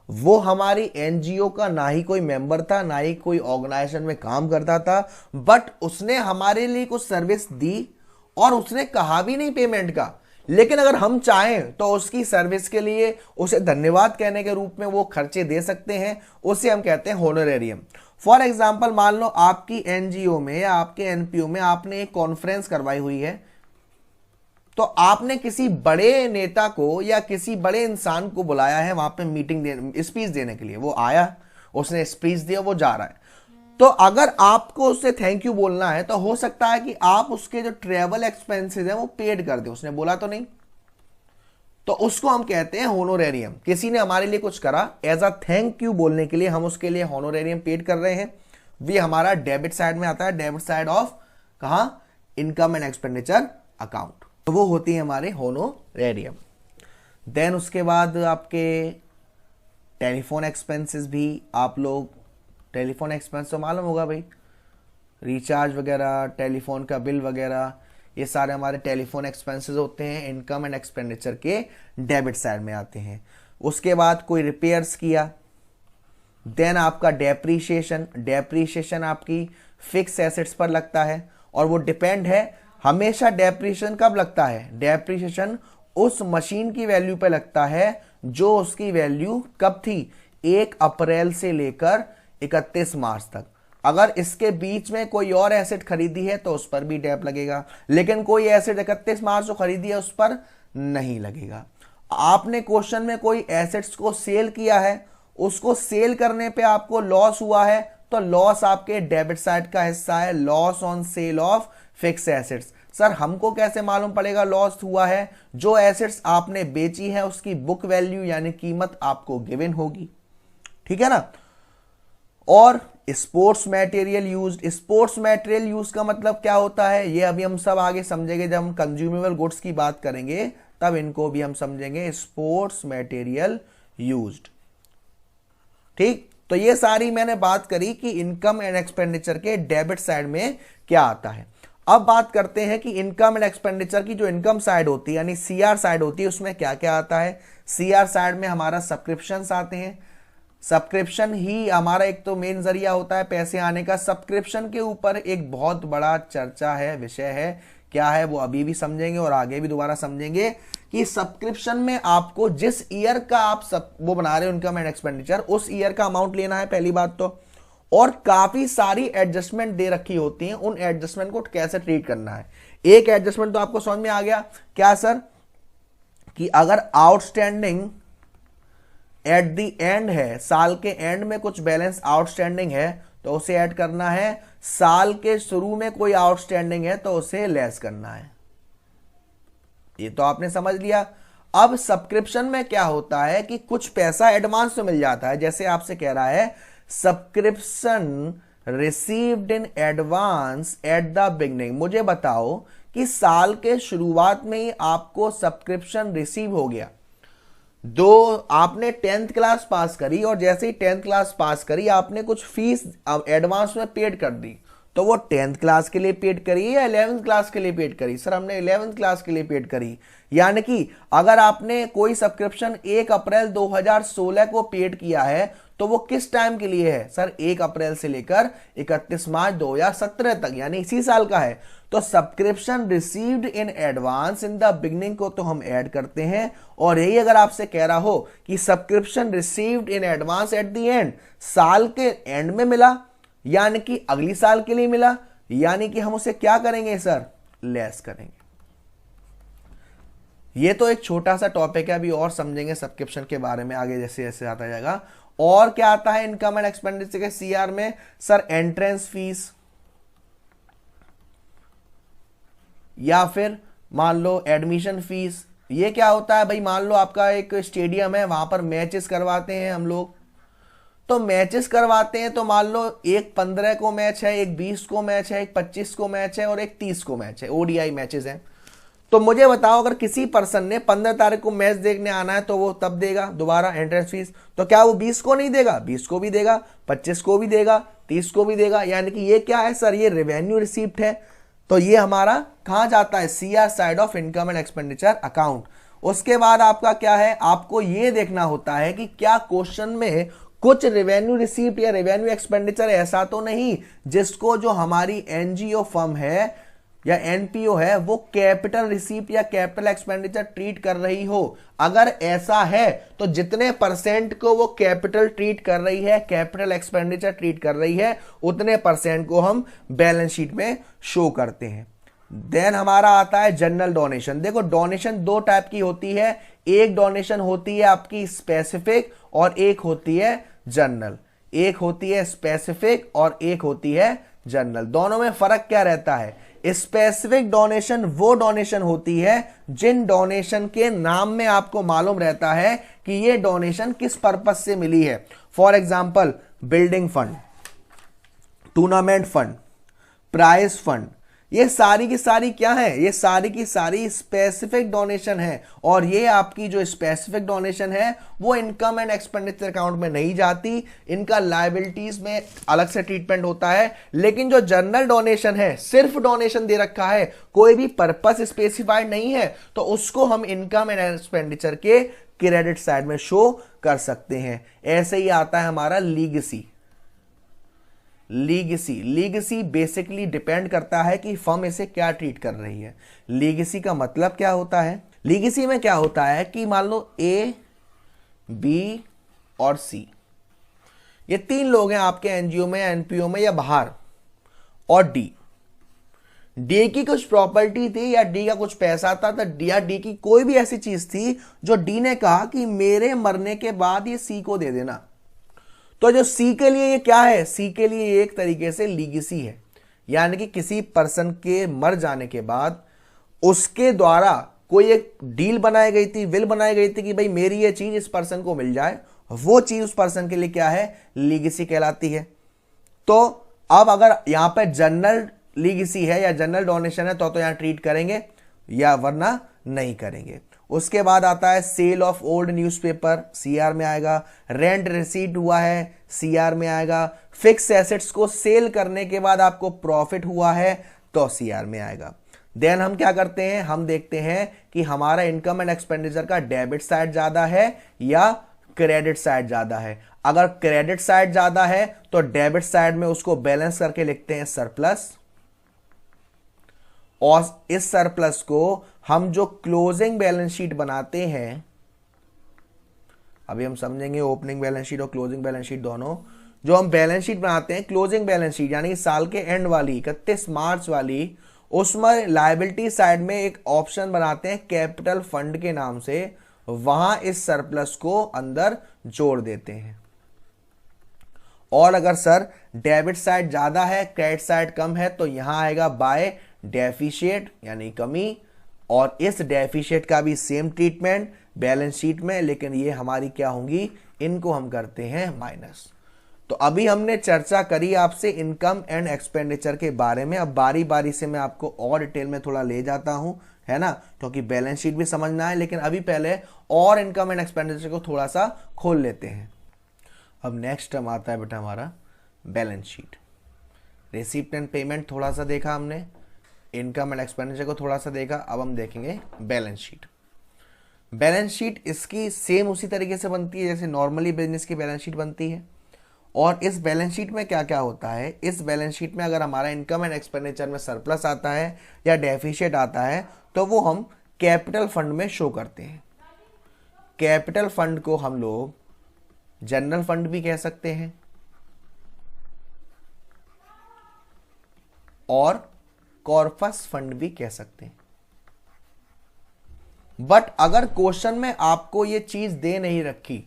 वो हमारी एनजीओ का ना ही कोई मेंबर था, ना ही कोई ऑर्गेनाइजेशन में काम करता था, बट उसने हमारे लिए कुछ सर्विस दी और उसने कहा भी नहीं पेमेंट का, लेकिन अगर हम चाहें तो उसकी सर्विस के लिए उसे धन्यवाद कहने के रूप में वो खर्चे दे सकते हैं, उसे हम कहते हैं होनोरेरियम। फॉर एग्जांपल मान लो आपकी एनजीओ में या आपके एनपीओ में आपने एक कॉन्फ्रेंस करवाई हुई है, तो आपने किसी बड़े नेता को या किसी बड़े इंसान को बुलाया है वहां पे मीटिंग स्पीच देने के लिए। वो आया, उसने स्पीच दिया, वो जा रहा है। तो अगर आपको उससे थैंक यू बोलना है तो हो सकता है कि आप उसके जो ट्रेवल एक्सपेंसेस हैं वो पेड कर दें, उसने बोला तो नहीं, तो उसको हम कहते हैं होनोरेरियम। किसी ने हमारे लिए कुछ करा, एज अ थैंक यू बोलने के लिए हम उसके लिए होनोरेरियम पेड कर रहे हैं। ये हमारा डेबिट साइड में आता है, डेबिट साइड ऑफ कहां, इनकम एंड एक्सपेंडिचर अकाउंट। तो वो होती है हमारे होनोरेरियम। देन उसके बाद आपके टेलीफोन एक्सपेंसेस भी, आप लोग टेलीफोन एक्सपेंस तो मालूम होगा भाई, रिचार्ज वगैरह, टेलीफोन का बिल वगैरह, ये सारे हमारे टेलीफोन एक्सपेंसेस होते हैं, इनकम एंड एक्सपेंडिचर के डेबिट साइड में आते हैं। उसके बाद कोई रिपेयर्स किया, देन आपका डेप्रीशिएशन। डेप्रीशिएशन आपकी फिक्स एसेट्स पर लगता है और वो डिपेंड है हमेशा। डेप्रिसिएशन कब लगता है? डेप्रिसिएशन उस मशीन की वैल्यू पे लगता है जो उसकी वैल्यू कब थी? 1 अप्रैल से लेकर 31 मार्च तक। अगर इसके बीच में कोई और एसेट खरीदी है तो उस पर भी डेप लगेगा, लेकिन कोई एसेट 31 मार्च को खरीदी है उस पर नहीं लगेगा। आपने क्वेश्चन में कोई एसेट्स को सेल किया है, उसको सेल करने पे आपको लॉस हुआ है, तो लॉस आपके डेबिट साइड का हिस्सा है, loss on sale of fix assets. Sir हमको कैसे मालूम पड़ेगा लॉस हुआ है? जो एसेट्स आपने बेची है उसकी बुक वैल्यू यानी कीमत आपको गिवन होगी, ठीक है ना। और sports material used, sports material use का मतलब क्या होता है ये अभी हम सब आगे समझेंगे। जब हम कंज्यूमेबल गुड्स की बात करेंगे तब इनको भी हम समझेंगे, स्पोर्ट्स मटेरियल यूज्ड, ठीक। तो ये सारी मैंने बात करी कि इनकम एंड एक्सपेंडिचर के डेबिट साइड में क्या आता है। अब बात करते हैं कि इनकम एंड एक्सपेंडिचर की जो इनकम साइड होती है यानी सीआर साइड होती है उसमें क्या क्या आता है। सीआर साइड में हमारा सब्सक्रिप्शंस आते हैं। सब्सक्रिप्शन ही हमारा एक तो मेन जरिया होता है पैसे आने का। सब्सक्रिप्शन के ऊपर एक बहुत बड़ा चर्चा है, विषय है, क्या है वो अभी भी समझेंगे और आगे भी दोबारा समझेंगे कि सब्सक्रिप्शन में आपको जिस ईयर का आप वो बना रहे हो इनकम एंड एक्सपेंडिचर, उस ईयर का अमाउंट लेना है पहली बात तो। और काफी सारी एडजस्टमेंट दे रखी होती हैं, उन एडजस्टमेंट को कैसे ट्रीट करना है। एक एडजस्टमेंट तो आपको समझ में आ गया, क्या सर? कि अगर आउटस्टैंडिंग एट द एंड है, साल के एंड में कुछ बैलेंस आउटस्टैंडिंग है तो उसे ऐड करना है, साल के शुरू में कोई आउटस्टैंडिंग है तो उसे लेस करना है। ये तो आपने समझ लिया। अब सब्सक्रिप्शन में क्या होता है कि कुछ पैसा एडवांस में मिल जाता है, जैसे आपसे कह रहा है subscription received in advance at the beginning. मुझे बताओ कि साल के शुरुआत में ही आपको सब्सक्रिप्शन रिसीव हो गया, दो आपने 10th क्लास पास करी और जैसे ही 10th क्लास पास करी आपने कुछ फीस एडवांस में पेड कर दी, तो वो 10th क्लास के लिए पेड करी या 11th क्लास के लिए पेड करी? सर हमने 11th क्लास के लिए पेड करी। यानी कि अगर आपने कोई सब्सक्रिप्शन 1 अप्रैल 2016 को पेड किया है तो वो किस टाइम के लिए है? सर 1 अप्रैल से लेकर 31 मार्च 2017 तक, यानी इसी साल का है। तो subscription received in advance in the beginning को तो हम ऐड करते हैं। और यही अगर आपसे कह रहा हो कि subscription received in advance at the end, साल के एंड में मिला यानी कि अगली साल के लिए मिला, यानी कि हम उसे क्या करेंगे सर? लेस करेंगे। ये तो एक छोटा सा टॉपिक है, अभी और समझेंगे सब्सक्रिप्शन के बारे में आगे जैसे जैसे आता जाएगा। और क्या आता है इनकम एंड एक्सपेंडिचर के सीआर में? सर एंट्रेंस फीस, या फिर मान लो एडमिशन फीस। ये क्या होता है भाई? मान लो आपका एक स्टेडियम है, वहां पर मैचेस करवाते हैं हम लोग, तो मैचेस करवाते हैं तो मान लो एक 15 को मैच है, एक 20 को मैच है, एक 25 को मैच है और एक 30 को मैच है, ओडीआई मैचेस हैं। तो मुझे बताओ अगर किसी पर्सन ने 15 तारीख को मैच देखने आना है तो वो तब देगा दोबारा एंट्रेंस फीस, तो क्या वो 20 को नहीं देगा? 20 को भी देगा, 25 को भी देगा, 30 को भी देगा। यानी कि ये क्या है सर? ये रेवेन्यू रिसीप्ट है। तो ये हमारा कहां जाता है? CR side of income and expenditure account. उसके बाद आपका क्या है? आपको ये देखना होता है कि क्या क्वेश्चन में कुछ रेवेन्यू रिसीप्ट या रेवेन्यू एक्सपेंडिचर ऐसा तो नहीं जिसको जो हमारी एनजीओ फर्म है या एनपीओ है वो कैपिटल रिसीप्ट या कैपिटल एक्सपेंडिचर ट्रीट कर रही हो। अगर ऐसा है तो जितने परसेंट को वो कैपिटल ट्रीट कर रही है, कैपिटल एक्सपेंडिचर ट्रीट कर रही है, उतने परसेंट को हम बैलेंस शीट में शो करते हैं। देन हमारा आता है जनरल डोनेशन। देखो डोनेशन दो टाइप की होती है, एक डोनेशन होती है आपकी स्पेसिफिक और एक होती है जनरल। एक होती है स्पेसिफिक और एक होती है जनरल। दोनों में फर्क क्या रहता है? स्पेसिफिक डोनेशन वो डोनेशन होती है जिन डोनेशन के नाम में आपको मालूम रहता है कि ये डोनेशन किस पर्पस से मिली है। For example building fund, tournament fund, prize fund, ये सारी की सारी क्या है? ये सारी की सारी स्पेसिफिक डोनेशन है। और ये आपकी जो स्पेसिफिक डोनेशन है वो इनकम एंड एक्सपेंडिचर अकाउंट में नहीं जाती, इनका लायबिलिटीज में अलग से ट्रीटमेंट होता है। लेकिन जो जनरल डोनेशन है, सिर्फ डोनेशन दे रखा है, कोई भी पर्पस स्पेसिफाइड नहीं है, तो उसको हम इनकम एंड एक्सपेंडिचर के क्रेडिट साइड में शो कर सकते हैं। ऐसे ही आता है हमारा legacy. Legacy. Legacy basically depend करता है कि फर्म इसे क्या ट्रीट कर रही है। लीगेसी का मतलब क्या होता है? लीगेसी में क्या होता है कि मान लो ए, बी और सी, ये 3 लोग हैं आपके एनजीओ में, एनपीओ में या बाहर, और डी की कुछ प्रॉपर्टी थी या डी का कुछ पैसा था, तो डी की कोई भी ऐसी चीज थी जो डी ने कहा कि मेरे मरने के बाद ये सी को दे देना। तो जो सी के लिए ये क्या है? सी के लिए ये एक तरीके से लीगेसी है, यानी कि किसी पर्सन के मर जाने के बाद उसके द्वारा कोई एक डील बनाई गई थी, विल बनाई गई थी कि भाई मेरी ये चीज इस पर्सन को मिल जाए, वो चीज उस पर्सन के लिए क्या है? लीगेसी कहलाती है। तो अब अगर यहां पर जनरल लीगेसी है या जनरल डोनेशन है तो यहां ट्रीट करेंगे, या वरना नहीं करेंगे। उसके बाद आता है sale of old newspaper, CR में आएगा। रेंट रिसीट हुआ है, सीआर में आएगा। फिक्स एसेट्स को सेल करने के बाद आपको प्रॉफिट हुआ है तो सीआर में आएगा। देन हम क्या करते हैं? हम देखते हैं कि हमारा इनकम एंड एक्सपेंडिचर का डेबिट साइड ज्यादा है या क्रेडिट साइड ज्यादा है। अगर क्रेडिट साइड ज्यादा है तो डेबिट साइड में उसको बैलेंस करके लिखते हैं सरप्लस, और इस सरप्लस को हम जो क्लोजिंग बैलेंस शीट बनाते हैं, अभी हम समझेंगे ओपनिंग बैलेंस शीट और क्लोजिंग बैलेंस शीट दोनों, जो हम बैलेंस शीट बनाते हैं क्लोजिंग बैलेंस शीट यानी कि साल के एंड वाली 31 मार्च वाली, उसमें लायबिलिटी साइड में एक ऑप्शन बनाते हैं कैपिटल फंड के नाम से, वहां इस सरप्लस को अंदर जोड़ देते हैं। और अगर सर डेबिट साइड ज्यादा है, क्रेडिट साइड कम है, तो यहां आएगा बाय डेफिशिएट यानी कमी, और इस डेफिशिएट का भी सेम ट्रीटमेंट बैलेंस शीट में, लेकिन ये हमारी क्या होंगी? इनको हम करते हैं माइनस। तो अभी हमने चर्चा करी आपसे इनकम एंड एक्सपेंडिचर के बारे में। अब बारी बारी से मैं आपको और डिटेल में थोड़ा ले जाता हूं, है ना, क्योंकि बैलेंस शीट भी समझना है, लेकिन अभी पहले और इनकम एंड एक्सपेंडिचर को थोड़ा सा खोल लेते हैं। अब नेक्स्ट टर्म आता है बेटा हमारा balance sheet. Receipt and payment थोड़ा सा देखा हमने, इनकम एंड एक्सपेंडिचर को थोड़ा सा देखा, अब हम देखेंगे बैलेंस शीट। बैलेंस शीट इसकी सेम उसी तरीके से बनती है जैसे नॉर्मली बिजनेस की बैलेंस शीट बनती है। और इस बैलेंस शीट में क्या क्या होता है? इस बैलेंस शीट में अगर हमारा इनकम एंड एक्सपेंडिचर में सरप्लस आता है या डेफिशिएट आता है तो वो हम कैपिटल फंड में शो करते हैं। कैपिटल फंड को हम लोग जनरल फंड भी कह सकते हैं और कॉर्पस फंड भी कह सकते हैं। बट अगर क्वेश्चन में आपको ये चीज दे नहीं रखी,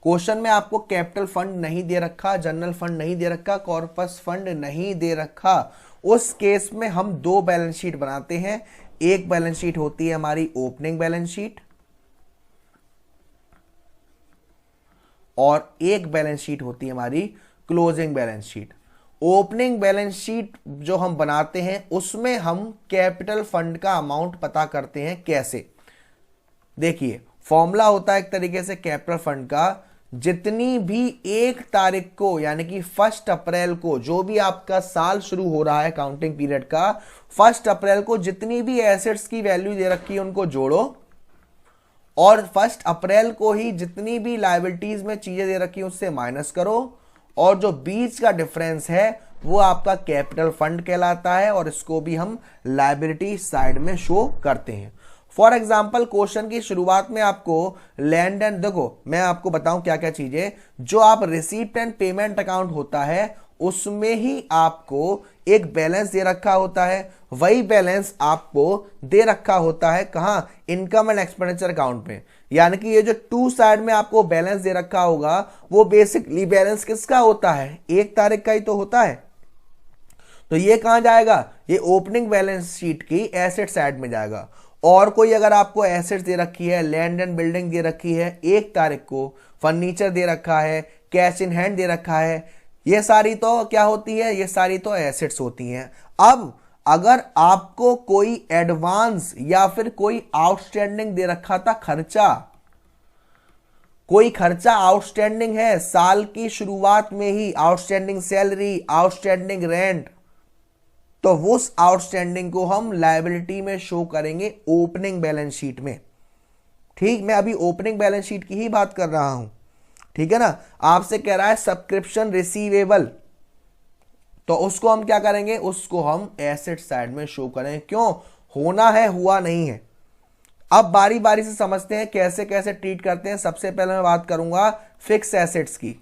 क्वेश्चन में आपको कैपिटल फंड नहीं दे रखा, जनरल फंड नहीं दे रखा, कॉर्पस फंड नहीं दे रखा, उस केस में हम 2 बैलेंस शीट बनाते हैं। एक बैलेंस शीट होती है हमारी ओपनिंग बैलेंस शीट, और एक बैलेंस शीट होती है हमारी closing balance sheet. Opening balance sheet जो हम बनाते हैं उसमें हम कैपिटल फंड का अमाउंट पता करते हैं। कैसे? देखिए, फॉर्मूला होता है एक तरीके से कैपिटल फंड का, जितनी भी 1 तारीख को यानी कि 1 अप्रैल को, जो भी आपका साल शुरू हो रहा है काउंटिंग पीरियड का, 1 अप्रैल को जितनी भी एसेट्स की वैल्यू दे रखी है उनको जोड़ो, और 1 अप्रैल को ही जितनी भी लायबिलिटीज में चीजें दे रखी है उससे माइनस करो, और जो बीच का डिफरेंस है वो आपका कैपिटल फंड कहलाता है, और इसको भी हम लायबिलिटी साइड में शो करते हैं। फॉर एग्जाम्पल क्वेश्चन की शुरुआत में आपको लैंड एंड, देखो मैं आपको बताऊं क्या क्या चीजें, जो आप रिसीप्ट एंड पेमेंट अकाउंट होता है उसमें ही आपको एक बैलेंस दे रखा होता है, वही बैलेंस आपको दे रखा होता है कहां? इनकम एंड एक्सपेंडिचर अकाउंट में। यानी कि ये जो 2 साइड में आपको बैलेंस दे रखा होगा वो बेसिकली बैलेंस किसका होता है? 1 तारीख का ही तो होता है। तो ये कहां जाएगा? ये ओपनिंग बैलेंस शीट की एसेट साइड में जाएगा। और कोई अगर आपको एसेट्स दे रखी है, लैंड एंड बिल्डिंग दे रखी है 1 तारीख को, फर्नीचर दे रखा है, कैश इन हैंड दे रखा है, ये सारी तो क्या होती है? ये सारी तो एसेट्स होती हैं। अब अगर आपको कोई एडवांस या फिर कोई आउटस्टैंडिंग दे रखा था खर्चा, कोई खर्चा आउटस्टैंडिंग है साल की शुरुआत में ही, आउटस्टैंडिंग सैलरी, आउटस्टैंडिंग रेंट, तो उस आउटस्टैंडिंग को हम लायबिलिटी में शो करेंगे ओपनिंग बैलेंस शीट में। ठीक, मैं अभी ओपनिंग बैलेंस शीट की ही बात कर रहा हूं, ठीक है ना। आपसे कह रहा है सब्सक्रिप्शन रिसीवेबल, तो उसको हम क्या करेंगे, उसको हम एसेट साइड में शो करें। क्यों? होना है, हुआ नहीं है। अब बारी बारी से समझते हैं कैसे कैसे ट्रीट करते हैं। सबसे पहले मैं बात करूंगा फिक्स एसेट्स की।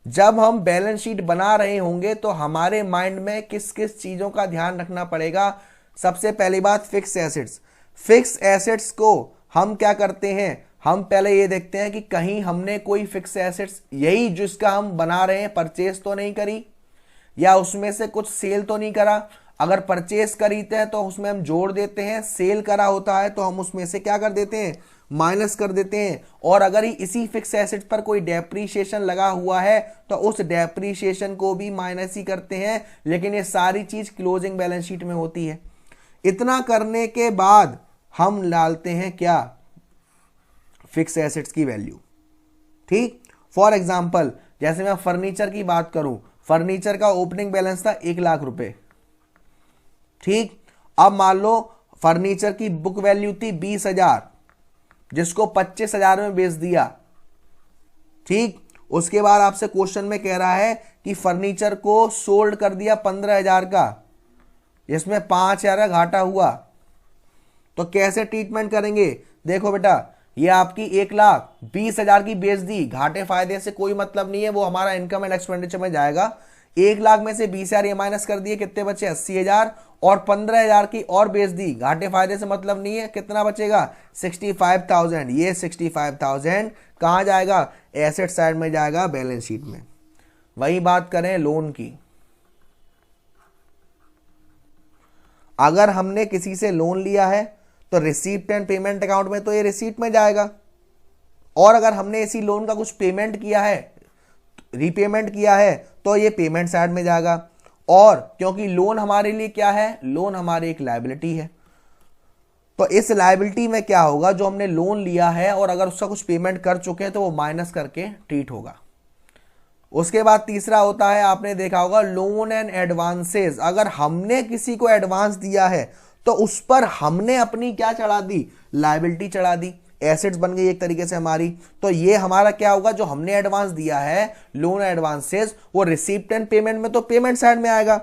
जब हम बैलेंस शीट बना रहे होंगे तो हमारे माइंड में किस किस चीजों का ध्यान रखना पड़ेगा। सबसे पहली बात फिक्स एसेट्स। फिक्स एसेट्स को हम क्या करते हैं, हम पहले ये देखते हैं कि कहीं हमने कोई फिक्स एसेट्स यही जिसका हम बना रहे हैं परचेज तो नहीं करी, या उसमें से कुछ सेल तो नहीं करा। अगर परचेज खरीदते हैं तो उसमें हम जोड़ देते हैं, सेल करा होता है तो हम उसमें से क्या कर देते हैं, माइनस कर देते हैं। और अगर इसी फिक्स एसेट पर कोई डेप्रीशिएशन लगा हुआ है तो उस डेप्रीशिएशन को भी माइनस ही करते हैं। लेकिन ये सारी चीज क्लोजिंग बैलेंस शीट में होती है। इतना करने के बाद हम डालते हैं क्या, फिक्स एसेट्स की वैल्यू। ठीक, फॉर एग्जाम्पल जैसे मैं फर्नीचर की बात करूं, फर्नीचर का ओपनिंग बैलेंस था 1,00,000 रुपए। ठीक, अब मान लो फर्नीचर की बुक वैल्यू थी 20,000, जिसको 25,000 में बेच दिया। ठीक, उसके बाद आपसे क्वेश्चन में कह रहा है कि फर्नीचर को सोल्ड कर दिया 15,000 का, जिसमें 5,000 का घाटा हुआ। तो कैसे ट्रीटमेंट करेंगे, देखो बेटा, ये आपकी 1,20,000 की बेच दी, घाटे फायदे से कोई मतलब नहीं है, वो हमारा इनकम एंड एक्सपेंडिचर में जाएगा। 1,00,000 में से 20,000 ये माइनस कर दिए, कितने बचे, 80,000। और 15,000 की और बेच दी, घाटे फायदे से मतलब नहीं है, कितना बचेगा, 65,000। ये 65,000 कहां जाएगा, एसेट साइड में जाएगा, बैलेंस शीट में। वही बात करें लोन की। अगर हमने किसी से लोन लिया है तो रिसीप्ट एंड पेमेंट अकाउंट में तो ये रिसीप्ट में जाएगा। और अगर हमने इसी लोन का कुछ पेमेंट किया है, रीपेमेंट किया है, तो ये पेमेंट साइड में जाएगा। और क्योंकि लोन हमारे लिए क्या है, लोन हमारी एक लायबिलिटी है, तो इस लायबिलिटी में क्या होगा, जो हमने लोन लिया है और अगर उसका कुछ पेमेंट कर चुके हैं तो वो माइनस करके ट्रीट होगा। उसके बाद तीसरा होता है, आपने देखा होगा, लोन एंड एडवांसेस। अगर हमने किसी को एडवांस दिया है तो उस पर हमने अपनी क्या चढ़ा दी, लायबिलिटी चढ़ा दी, एसेट्स बन गई एक तरीके से हमारी। तो ये हमारा क्या होगा, जो हमने एडवांस दिया है, लोन एडवांसेस, वो रिसीप्ट एंड पेमेंट में तो पेमेंट साइड में आएगा।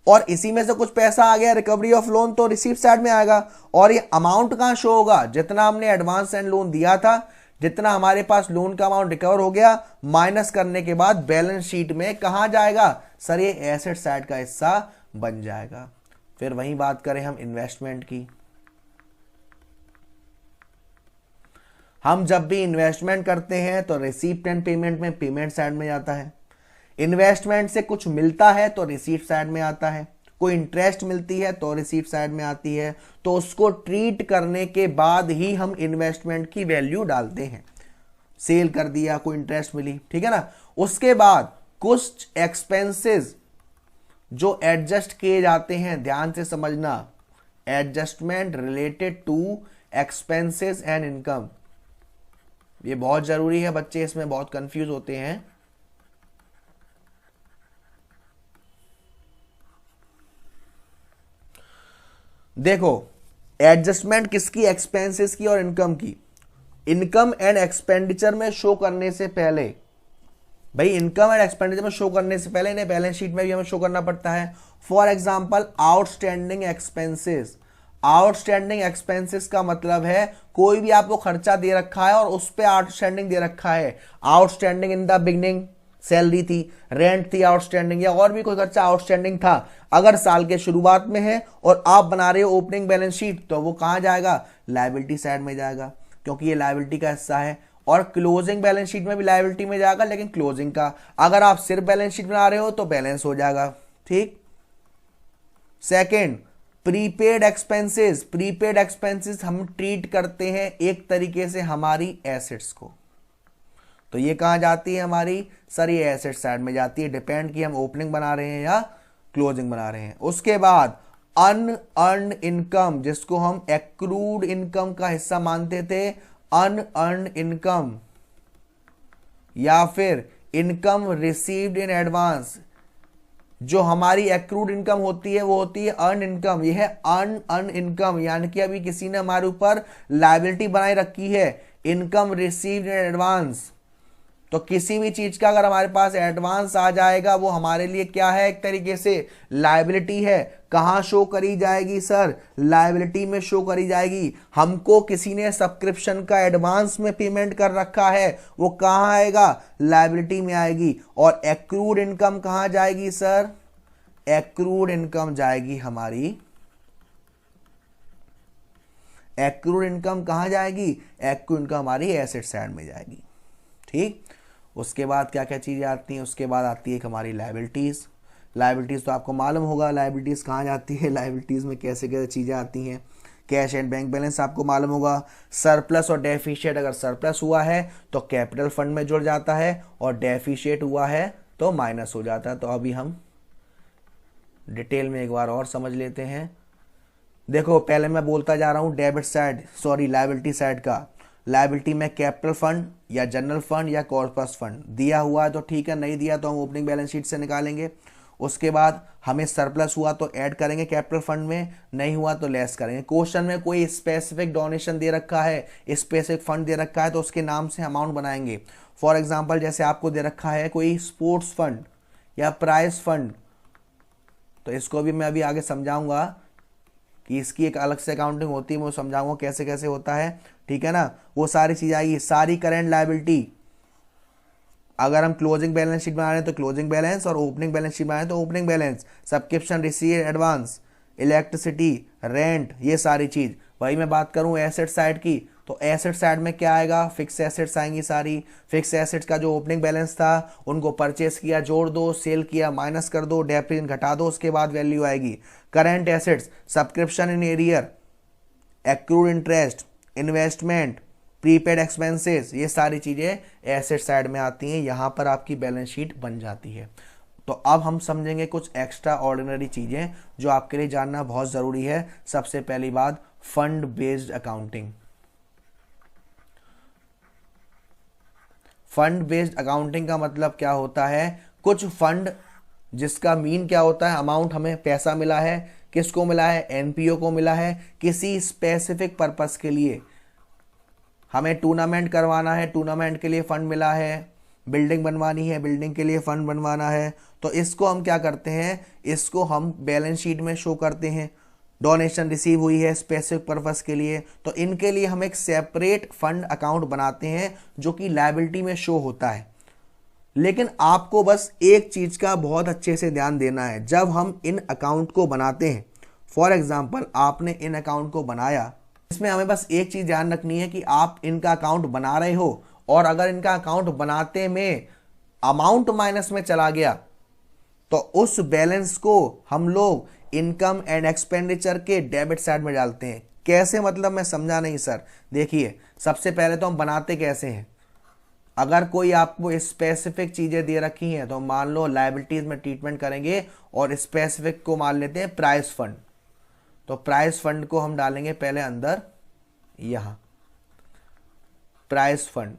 और इसी में से कुछ पैसा आ गया रिकवरी ऑफ लोन, तो रिसीप्ट साइड में आएगा। और ये अमाउंट कहां शो होगा, जितना हमने एडवांस एंड लोन दिया था, जितना हमारे पास लोन का अमाउंट रिकवर हो गया, माइनस करने के बाद बैलेंस शीट में कहां जाएगा, सर ये एसेट साइड का हिस्सा बन जाएगा। फिर वही बात करें हम इन्वेस्टमेंट की। हम जब भी इन्वेस्टमेंट करते हैं तो रिसीप्ट एंड पेमेंट में पेमेंट साइड में जाता है। इन्वेस्टमेंट से कुछ मिलता है तो रिसीप्ट साइड में आता है, कोई इंटरेस्ट मिलती है तो रिसीप्ट साइड में आती है। तो उसको ट्रीट करने के बाद ही हम इन्वेस्टमेंट की वैल्यू डालते हैं। सेल कर दिया, कोई इंटरेस्ट मिली, ठीक है ना। उसके बाद कुछ एक्सपेंसेस जो एडजस्ट किए जाते हैं, ध्यान से समझना, adjustment related to expenses and income. ये बहुत जरूरी है, बच्चे इसमें बहुत कंफ्यूज होते हैं। देखो, एडजस्टमेंट किसकी, एक्सपेंसेस की और इनकम की। इनकम एंड एक्सपेंडिचर में शो करने से पहले, भाई इनकम एंड एक्सपेंडिचर में शो करने से पहले इन्हें बैलेंस शीट में भी हमें शो करना पड़ता है। For example outstanding expenses. Outstanding expenses का मतलब है कोई भी आपको खर्चा दे रखा है और उस पे आउटस्टैंडिंग दे रखा है। Outstanding in the beginning salary थी, रेंट थी आउटस्टैंडिंग, या और भी कोई खर्चा आउटस्टैंडिंग था, अगर साल के शुरुआत में है और आप बना रहे हो ओपनिंग बैलेंस शीट, तो वो कहां जाएगा, लायबिलिटी साइड में जाएगा, क्योंकि ये लायबिलिटी का हिस्सा है। और क्लोजिंग बैलेंस शीट में भी लायबिलिटी में जाएगा, लेकिन क्लोजिंग का। अगर आप सिर्फ बैलेंस शीट बना रहे हो तो बैलेंस हो जाएगा। ठीक। Second, prepaid expenses. Prepaid expenses हम ट्रीट करते हैं एक तरीके से हमारी एसेट्स को, तो ये कहां जाती है हमारी, सर ये एसेट साइड में जाती है, डिपेंड कि हम ओपनिंग बना रहे हैं या क्लोजिंग बना रहे हैं। उसके बाद अनअर्न्ड इनकम, जिसको हम एक्रूड इनकम का हिस्सा मानते थे, अनअर्न्ड इनकम या फिर इनकम रिसीव्ड इन एडवांस। जो हमारी एक्रूड इनकम होती है वो होती है अर्न इनकम, यह है अन इनकम, यानी कि अभी किसी ने हमारे ऊपर लायबिलिटी बनाई रखी है, इनकम रिसीव्ड इन एडवांस। तो किसी भी चीज का अगर हमारे पास एडवांस आ जाएगा वो हमारे लिए क्या है, एक तरीके से लायबिलिटी है। कहां शो करी जाएगी सर, लायबिलिटी में शो करी जाएगी। हमको किसी ने सब्सक्रिप्शन का एडवांस में पेमेंट कर रखा है, वो कहां आएगा, लायबिलिटी में आएगी। और एक्रूड इनकम कहां जाएगी सर, एक्रूड इनकम जाएगी हमारी, एक्रूड इनकम कहां जाएगी, एक्रूड इनकम हमारी एसेट साइड में जाएगी। ठीक, उसके बाद क्या क्या चीजें आती हैं, उसके बाद आती है हमारी लायबिलिटीज। लायबिलिटीज तो आपको मालूम होगा लायबिलिटीज कहाँ जाती है, लायबिलिटीज में कैसे कैसे चीजें आती हैं। कैश एंड बैंक बैलेंस आपको मालूम होगा। सरप्लस और डेफिशिएट, अगर सरप्लस हुआ है तो कैपिटल फंड में जुड़ जाता है और डेफिशिएट हुआ है तो माइनस हो जाता है। तो अभी हम डिटेल में एक बार और समझ लेते हैं। देखो पहले मैं बोलता जा रहा हूं debit side, sorry liability side का। लायबिलिटी में कैपिटल फंड या जनरल फंड या कॉर्पस फंड दिया हुआ है तो ठीक है, नहीं दिया तो हम ओपनिंग बैलेंस शीट से निकालेंगे। उसके बाद हमें सरप्लस हुआ तो ऐड करेंगे कैपिटल फंड में, नहीं हुआ तो लेस करेंगे। क्वेश्चन में कोई स्पेसिफिक डोनेशन दे रखा है, स्पेसिफिक फंड दे रखा है तो उसके नाम से अमाउंट बनाएंगे। फॉर एग्जाम्पल जैसे आपको दे रखा है कोई स्पोर्ट्स फंड या प्राइज फंड, तो इसको भी मैं अभी आगे समझाऊंगा कि इसकी एक अलग से अकाउंटिंग होती है, मैं समझाऊंगा कैसे कैसे होता है। ठीक है ना, वो सारी चीज आएगी। सारी करंट लायबिलिटी, अगर हम क्लोजिंग बैलेंस शीट बना रहे हैं तो क्लोजिंग बैलेंस, और ओपनिंग बैलेंस शीट बना रहे हैं तो opening balance. Subscription, receive, advance, electricity, rent, ये सारी चीज। वही मैं बात करूं एसेट साइड की, तो एसेट साइड में क्या आएगा, फिक्स एसेट्स आएंगी सारी। फिक्स एसेट्स का जो ओपनिंग बैलेंस था उनको परचेस किया जोड़ दो, सेल किया माइनस कर दो, डेप्रिसिएशन घटा दो, उसके बाद वैल्यू आएगी। Current assets, subscription in arrear, accrued interest, investment, prepaid expenses, ये सारी चीजें एसेट साइड में आती हैं। यहां पर आपकी बैलेंस शीट बन जाती है। तो अब हम समझेंगे कुछ एक्स्ट्रा ऑर्डिनरी चीजें जो आपके लिए जानना बहुत जरूरी है। सबसे पहली बात, fund based accounting. Fund based accounting का मतलब क्या होता है, कुछ फंड जिसका मीन क्या होता है, अमाउंट हमें पैसा मिला है, किसको मिला है, एनपीओ को मिला है, किसी स्पेसिफिक पर्पस के लिए। हमें टूर्नामेंट करवाना है, टूर्नामेंट के लिए फंड मिला है, बिल्डिंग बनवानी है, बिल्डिंग के लिए फंड बनवाना है, तो इसको हम क्या करते हैं, इसको हम बैलेंस शीट में शो करते हैं। डोनेशन रिसीव हुई है स्पेसिफिक पर्पस के लिए, तो इनके लिए हम एक सेपरेट फंड अकाउंट बनाते हैं जो कि लायबिलिटी में शो होता है। लेकिन आपको बस एक चीज का बहुत अच्छे से ध्यान देना है, जब हम इन अकाउंट को बनाते हैं, फॉर एग्जाम्पल आपने इन अकाउंट को बनाया, इसमें हमें बस एक चीज ध्यान रखनी है कि आप इनका अकाउंट बना रहे हो, और अगर इनका अकाउंट बनाते में अमाउंट माइनस में चला गया तो उस बैलेंस को हम लोग इनकम एंड एक्सपेंडिचर के डेबिट साइड में डालते हैं। कैसे, मतलब मैं समझा नहीं सर। देखिए सबसे पहले तो हम बनाते कैसे हैं, अगर कोई आपको स्पेसिफिक चीजें दे रखी हैं तो मान लो लायबिलिटीज में ट्रीटमेंट करेंगे और स्पेसिफिक को मान लेते हैं प्राइस फंड, तो प्राइस फंड को हम डालेंगे पहले अंदर, यहां प्राइस फंड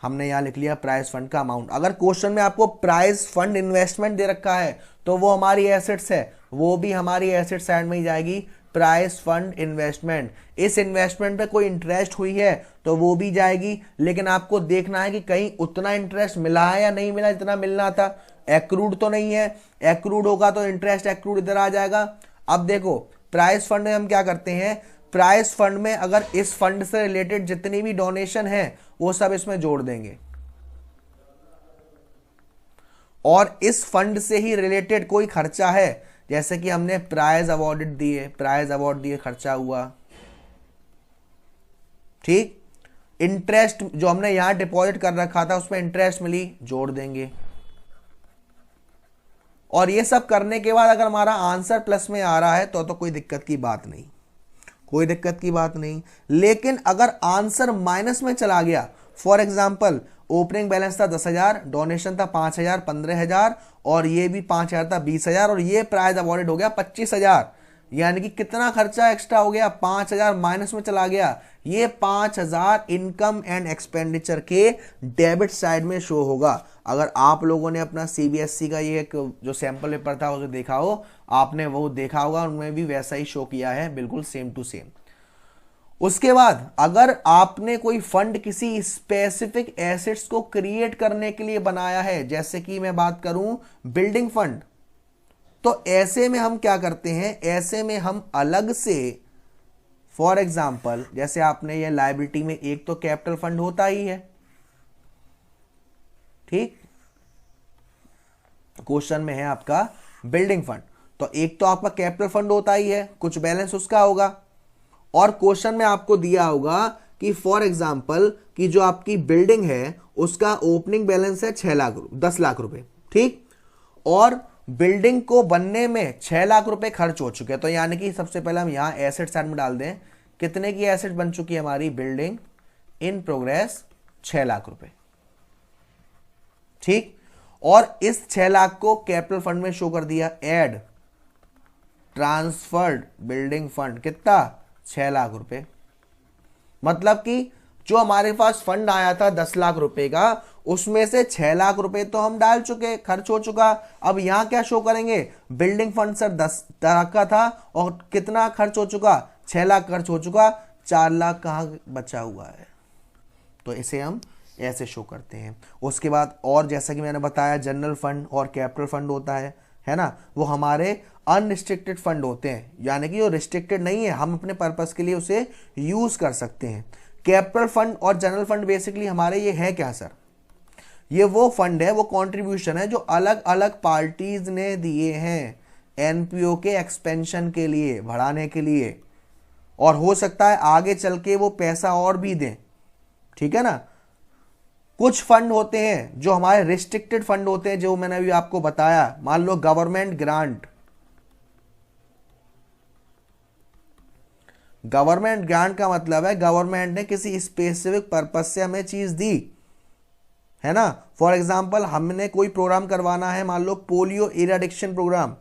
हमने यहां लिख लिया, प्राइस फंड का अमाउंट। अगर क्वेश्चन में आपको प्राइस फंड इन्वेस्टमेंट दे रखा है तो वो हमारी एसेट्स है, वो भी हमारी एसेट साइड में ही जाएगी, प्राइस फंड इन्वेस्टमेंट। इस इन्वेस्टमेंट पे कोई इंटरेस्ट हुई है तो वो भी जाएगी, लेकिन आपको देखना है कि कहीं उतना इंटरेस्ट मिला है या नहीं मिला जितना मिलना था। एक्रूड तो नहीं है, एक्रूड होगा तो इंटरेस्ट एक्रूड इधर आ जाएगा। अब देखो प्राइस फंड में हम क्या करते हैं, प्राइस फंड में अगर इस फंड से रिलेटेड जितनी भी डोनेशन है वो सब इसमें जोड़ देंगे, और इस फंड से ही रिलेटेड कोई खर्चा है, जैसे कि हमने प्राइज अवार्ड दिए, खर्चा हुआ, ठीक। इंटरेस्ट जो हमने यहां डिपॉजिट कर रखा था उसमें इंटरेस्ट मिली, जोड़ देंगे। और ये सब करने के बाद अगर हमारा आंसर प्लस में आ रहा है तो कोई दिक्कत की बात नहीं, कोई दिक्कत की बात नहीं। लेकिन अगर आंसर माइनस में चला गया, फॉर एग्जाम्पल ओपनिंग बैलेंस था 10,000, डोनेशन था 5,000, 15,000, और ये भी 5,000 था 20,000, और ये प्राइज अवॉर्डेड हो गया 25,000, यानी कि कितना खर्चा एक्स्ट्रा हो गया, 5,000 माइनस में चला गया। ये 5,000 इनकम एंड एक्सपेंडिचर के डेबिट साइड में शो होगा। अगर आप लोगों ने अपना सीबीएसई का ये एक जो सैंपल पेपर था उसे देखा हो, आपने वो देखा होगा, उनमें भी वैसा ही शो किया है, बिल्कुल सेम टू सेम। उसके बाद अगर आपने कोई फंड किसी स्पेसिफिक एसेट्स को क्रिएट करने के लिए बनाया है, जैसे कि मैं बात करूं बिल्डिंग फंड, तो ऐसे में हम क्या करते हैं, ऐसे में हम अलग से, फॉर एग्जाम्पल जैसे आपने ये लायबिलिटी में एक तो कैपिटल फंड होता ही है, ठीक, क्वेश्चन में है आपका बिल्डिंग फंड, तो एक तो आपका कैपिटल फंड होता ही है, कुछ बैलेंस उसका होगा, और क्वेश्चन में आपको दिया होगा कि फॉर एग्जांपल कि जो आपकी बिल्डिंग है उसका ओपनिंग बैलेंस है 10 लाख रुपए, ठीक, और बिल्डिंग को बनने में 6 लाख रुपए खर्च हो चुके हैं, तो यानी कि सबसे पहले हम यहां एसेट साइड में डाल दें, कितने की एसेट बन चुकी है हमारी, बिल्डिंग इन प्रोग्रेस 6 लाख रुपए, ठीक, और इस 6 लाख को कैपिटल फंड में शो कर दिया, एड ट्रांसफर्ड बिल्डिंग फंड, कितना, 6 लाख रुपए, मतलब कि जो हमारे पास फंड आया था 10 लाख रुपए का, उसमें से 6 लाख रुपए तो हम डाल चुके, खर्च हो चुका। अब यहां क्या शो करेंगे, बिल्डिंग फंड सर 10 लाख का था और कितना खर्च हो चुका, 6 लाख खर्च हो चुका, 4 लाख कहां बचा हुआ है, तो इसे हम ऐसे शो करते हैं। उसके बाद और जैसा कि मैंने बताया जनरल फंड और कैपिटल फंड होता है ना, वो हमारे अनरिस्ट्रिक्टेड फंड होते हैं, यानी कि वो रिस्ट्रिक्टेड नहीं है, हम अपने पर्पस के लिए उसे यूज कर सकते हैं। कैपिटल फंड और जनरल फंड बेसिकली हमारे ये है क्या सर, ये वो फंड है, वो कंट्रीब्यूशन है जो अलग अलग पार्टीज ने दिए हैं एनपीओ के एक्सपेंशन के लिए, बढ़ाने के लिए, और हो सकता है आगे चल के वो पैसा और भी दें, ठीक है ना। कुछ फंड होते हैं जो हमारे रिस्ट्रिक्टेड फंड होते हैं, जो मैंने अभी आपको बताया, मान लो गवर्नमेंट ग्रांट, गवर्नमेंट ग्रांट का मतलब है गवर्नमेंट ने किसी स्पेसिफिक पर्पस से हमें चीज दी, है ना। फॉर एग्जांपल हमने कोई प्रोग्राम करवाना है, मान लो पोलियो इरेडिक्शन प्रोग्राम,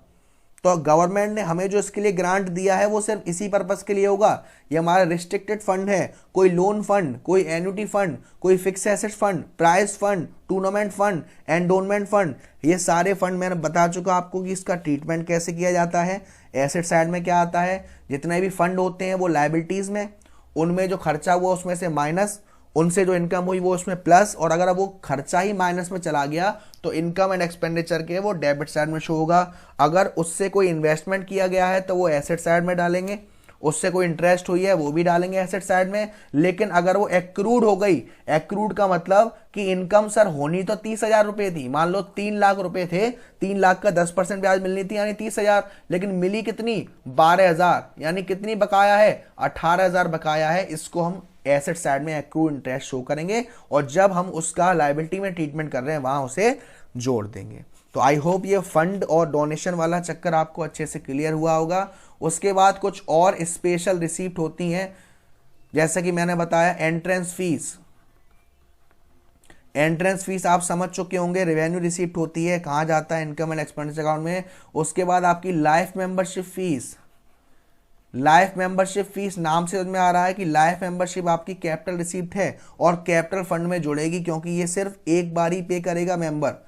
तो गवर्नमेंट ने हमें जो इसके लिए ग्रांट दिया है वो सिर्फ इसी पर्पस के लिए होगा। ये हमारा रिस्ट्रिक्टेड फंड है, कोई लोन फंड, कोई एन्युटी फंड, कोई fix asset fund, prize fund, tournament fund, endowment fund, ये सारे फंड मैंने बता चुका आपको कि इसका ट्रीटमेंट कैसे किया जाता है। एसेट साइड में क्या आता है, जितने भी फंड होते हैं वो लायबिलिटीज में, उनमें जो खर्चा हुआ उसमें से माइनस, उनसे जो इनकम हुई वो उसमें प्लस, और अगर वो खर्चा ही माइनस में चला गया तो इनकम एंड एक्सपेंडिचर के वो डेबिट साइड में शो होगा। अगर उससे कोई इन्वेस्टमेंट किया गया है तो वो एसेट साइड में डालेंगे, उससे कोई इंटरेस्ट हुई है वो भी डालेंगे एसेट साइड में। लेकिन अगर वो एक्रूड हो गई, एक्रूड का मतलब कि इनकम सर होनी तो 30,000 रुपए थी, मान लो 3 लाख रुपए थे, 3 लाख का 10% ब्याज मिलनी थी यानी 30,000, लेकिन मिली कितनी, 12,000, यानी कितनी बकाया है, 18,000 बकाया है। इसको हम एसेट साइड में एक्रूड इंटरेस्ट शो करेंगे, और जब हम उसका लायबिलिटी में ट्रीटमेंट कर रहे हैं वहां उसे जोड़ देंगे। तो आई होप ये फंड और डोनेशन वाला चक्कर आपको अच्छे से क्लियर हुआ होगा। उसके बाद कुछ और स्पेशल रिसीप्ट होती हैं, जैसा कि मैंने बताया एंट्रेंस फीस, एंट्रेंस फीस आप समझ चुके होंगे, रेवेन्यू रिसीप्ट होती है, कहां जाता है, इनकम एंड एक्सपेंडिचर अकाउंट में। उसके बाद आपकी life membership fees, life membership fees नाम से में आ रहा है कि लाइफ मेंबरशिप आपकी कैपिटल रिसीप्ट है और कैपिटल फंड में जुड़ेगी, क्योंकि ये सिर्फ एक बार ही पे करेगा मेंबर।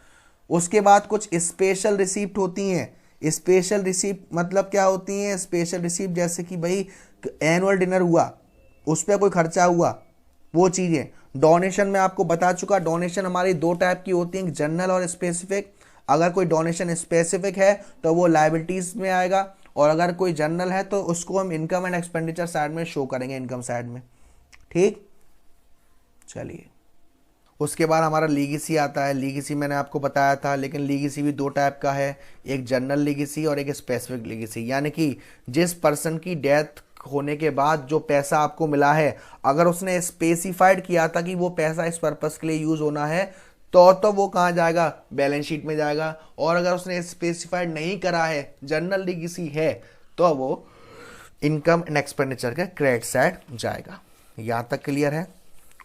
उसके बाद कुछ स्पेशल रिसीप्ट होती हैं। स्पेशल रिसीप्ट मतलब क्या होती हैं, स्पेशल रिसीप्ट जैसे कि भाई एनुअल डिनर हुआ, उस पर कोई खर्चा हुआ, वो चीजें। डोनेशन में आपको बता चुका, डोनेशन हमारी 2 टाइप की होती हैं, जनरल और स्पेसिफिक। अगर कोई डोनेशन स्पेसिफिक है तो वो लायबिलिटीज में आएगा, और अगर कोई जनरल है तो उसको हम इनकम एंड एक्सपेंडिचर साइड में शो करेंगे, इनकम साइड में, ठीक। चलिए, उसके बाद हमारा लीगेसी आता है। लीगेसी मैंने आपको बताया था, लेकिन लीगेसी भी 2 टाइप का है, एक जनरल लीगेसी और एक स्पेसिफिक लीगेसी। यानी कि जिस पर्सन की डेथ होने के बाद जो पैसा आपको मिला है, अगर उसने स्पेसिफाइड किया था कि वो पैसा इस पर्पस के लिए यूज होना है, तो वो कहाँ जाएगा, बैलेंस शीट में जाएगा। और अगर उसने स्पेसिफाइड नहीं करा है, जनरल लीगेसी है, तो वो इनकम एंड एक्सपेंडिचर के क्रेडिट साइड जाएगा। यहाँ तक क्लियर है,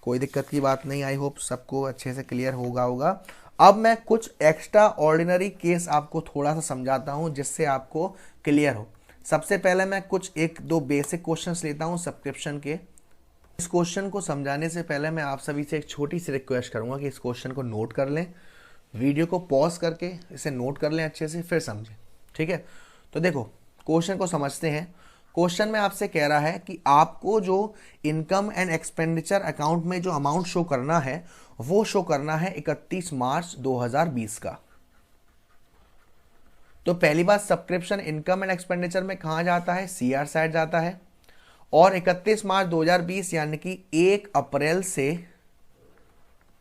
कोई दिक्कत की बात नहीं। आई होप सबको अच्छे से क्लियर होगा। अब मैं कुछ एक्स्ट्रा ऑर्डिनरी केस आपको थोड़ा सा समझाता हूँ जिससे आपको क्लियर हो। सबसे पहले मैं कुछ 1-2 बेसिक क्वेश्चंस लेता हूँ सब्सक्रिप्शन के। इस क्वेश्चन को समझाने से पहले मैं आप सभी से एक छोटी सी रिक्वेस्ट करूंगा कि इस क्वेश्चन को नोट कर लें, वीडियो को पॉज करके इसे नोट कर लें अच्छे से, फिर समझें, ठीक है। तो देखो, क्वेश्चन को समझते हैं। क्वेश्चन में आपसे कह रहा है कि आपको जो इनकम एंड एक्सपेंडिचर अकाउंट में जो अमाउंट शो करना है वो शो करना है 31 मार्च 2020 का। तो पहली बात, सब्सक्रिप्शन इनकम एंड एक्सपेंडिचर में कहां जाता है, सीआर साइड जाता है। और 31 मार्च 2020 यानी कि 1 अप्रैल से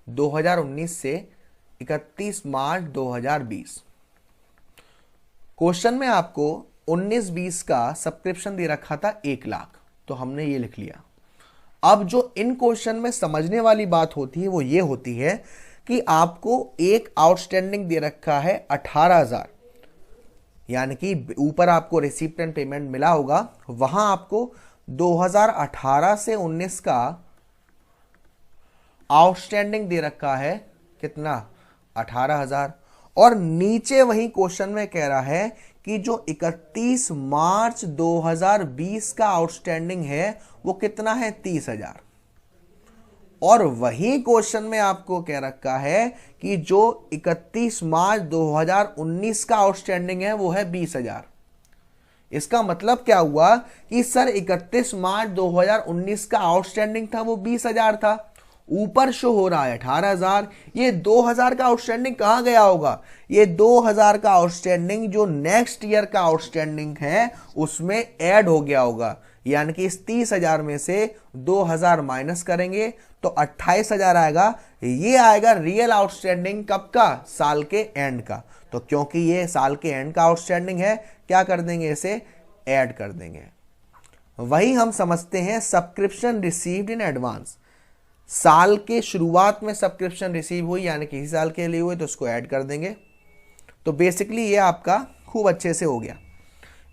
2019 से 31 मार्च 2020। क्वेश्चन में आपको 19-20 का सब्सक्रिप्शन दे रखा था 1 लाख, तो हमने ये लिख लिया। अब जो इन क्वेश्चन में समझने वाली बात होती है वो ये होती है कि आपको एक आउटस्टैंडिंग दे रखा है 18,000, यानी कि ऊपर आपको रिसीप्ट एंड पेमेंट मिला होगा, वहां आपको 2018 से 19 का आउटस्टैंडिंग दे रखा है कितना, 18,000। और नीचे वही क्वेश्चन में कह रहा है कि जो 31 मार्च 2020 का आउटस्टैंडिंग है वो कितना है, 30,000। और वही क्वेश्चन में आपको कह रखा है कि जो 31 मार्च 2019 का आउटस्टैंडिंग है वो है 20,000। इसका मतलब क्या हुआ कि सर 31 मार्च 2019 का आउटस्टैंडिंग था वो 20,000 था, ऊपर शो हो रहा है 18,000। ये 2,000 का आउटस्टैंडिंग कहां गया होगा, ये 2,000 का आउटस्टैंडिंग जो नेक्स्ट ईयर का आउटस्टैंडिंग है उसमें ऐड हो गया होगा। यानी कि इस 30,000 में से 2,000 माइनस करेंगे तो 28,000 आएगा। ये आएगा रियल आउटस्टैंडिंग कब का, साल के एंड का। तो क्योंकि ये साल के एंड का आउटस्टैंडिंग है, क्या कर देंगे, इसे ऐड कर देंगे। वही हम समझते हैं सब्सक्रिप्शन रिसीव्ड इन एडवांस। साल के शुरुआत में सब्सक्रिप्शन रिसीव हुई यानी किसी साल के लिए हुई तो उसको ऐड कर देंगे। तो बेसिकली ये आपका खूब अच्छे से हो गया।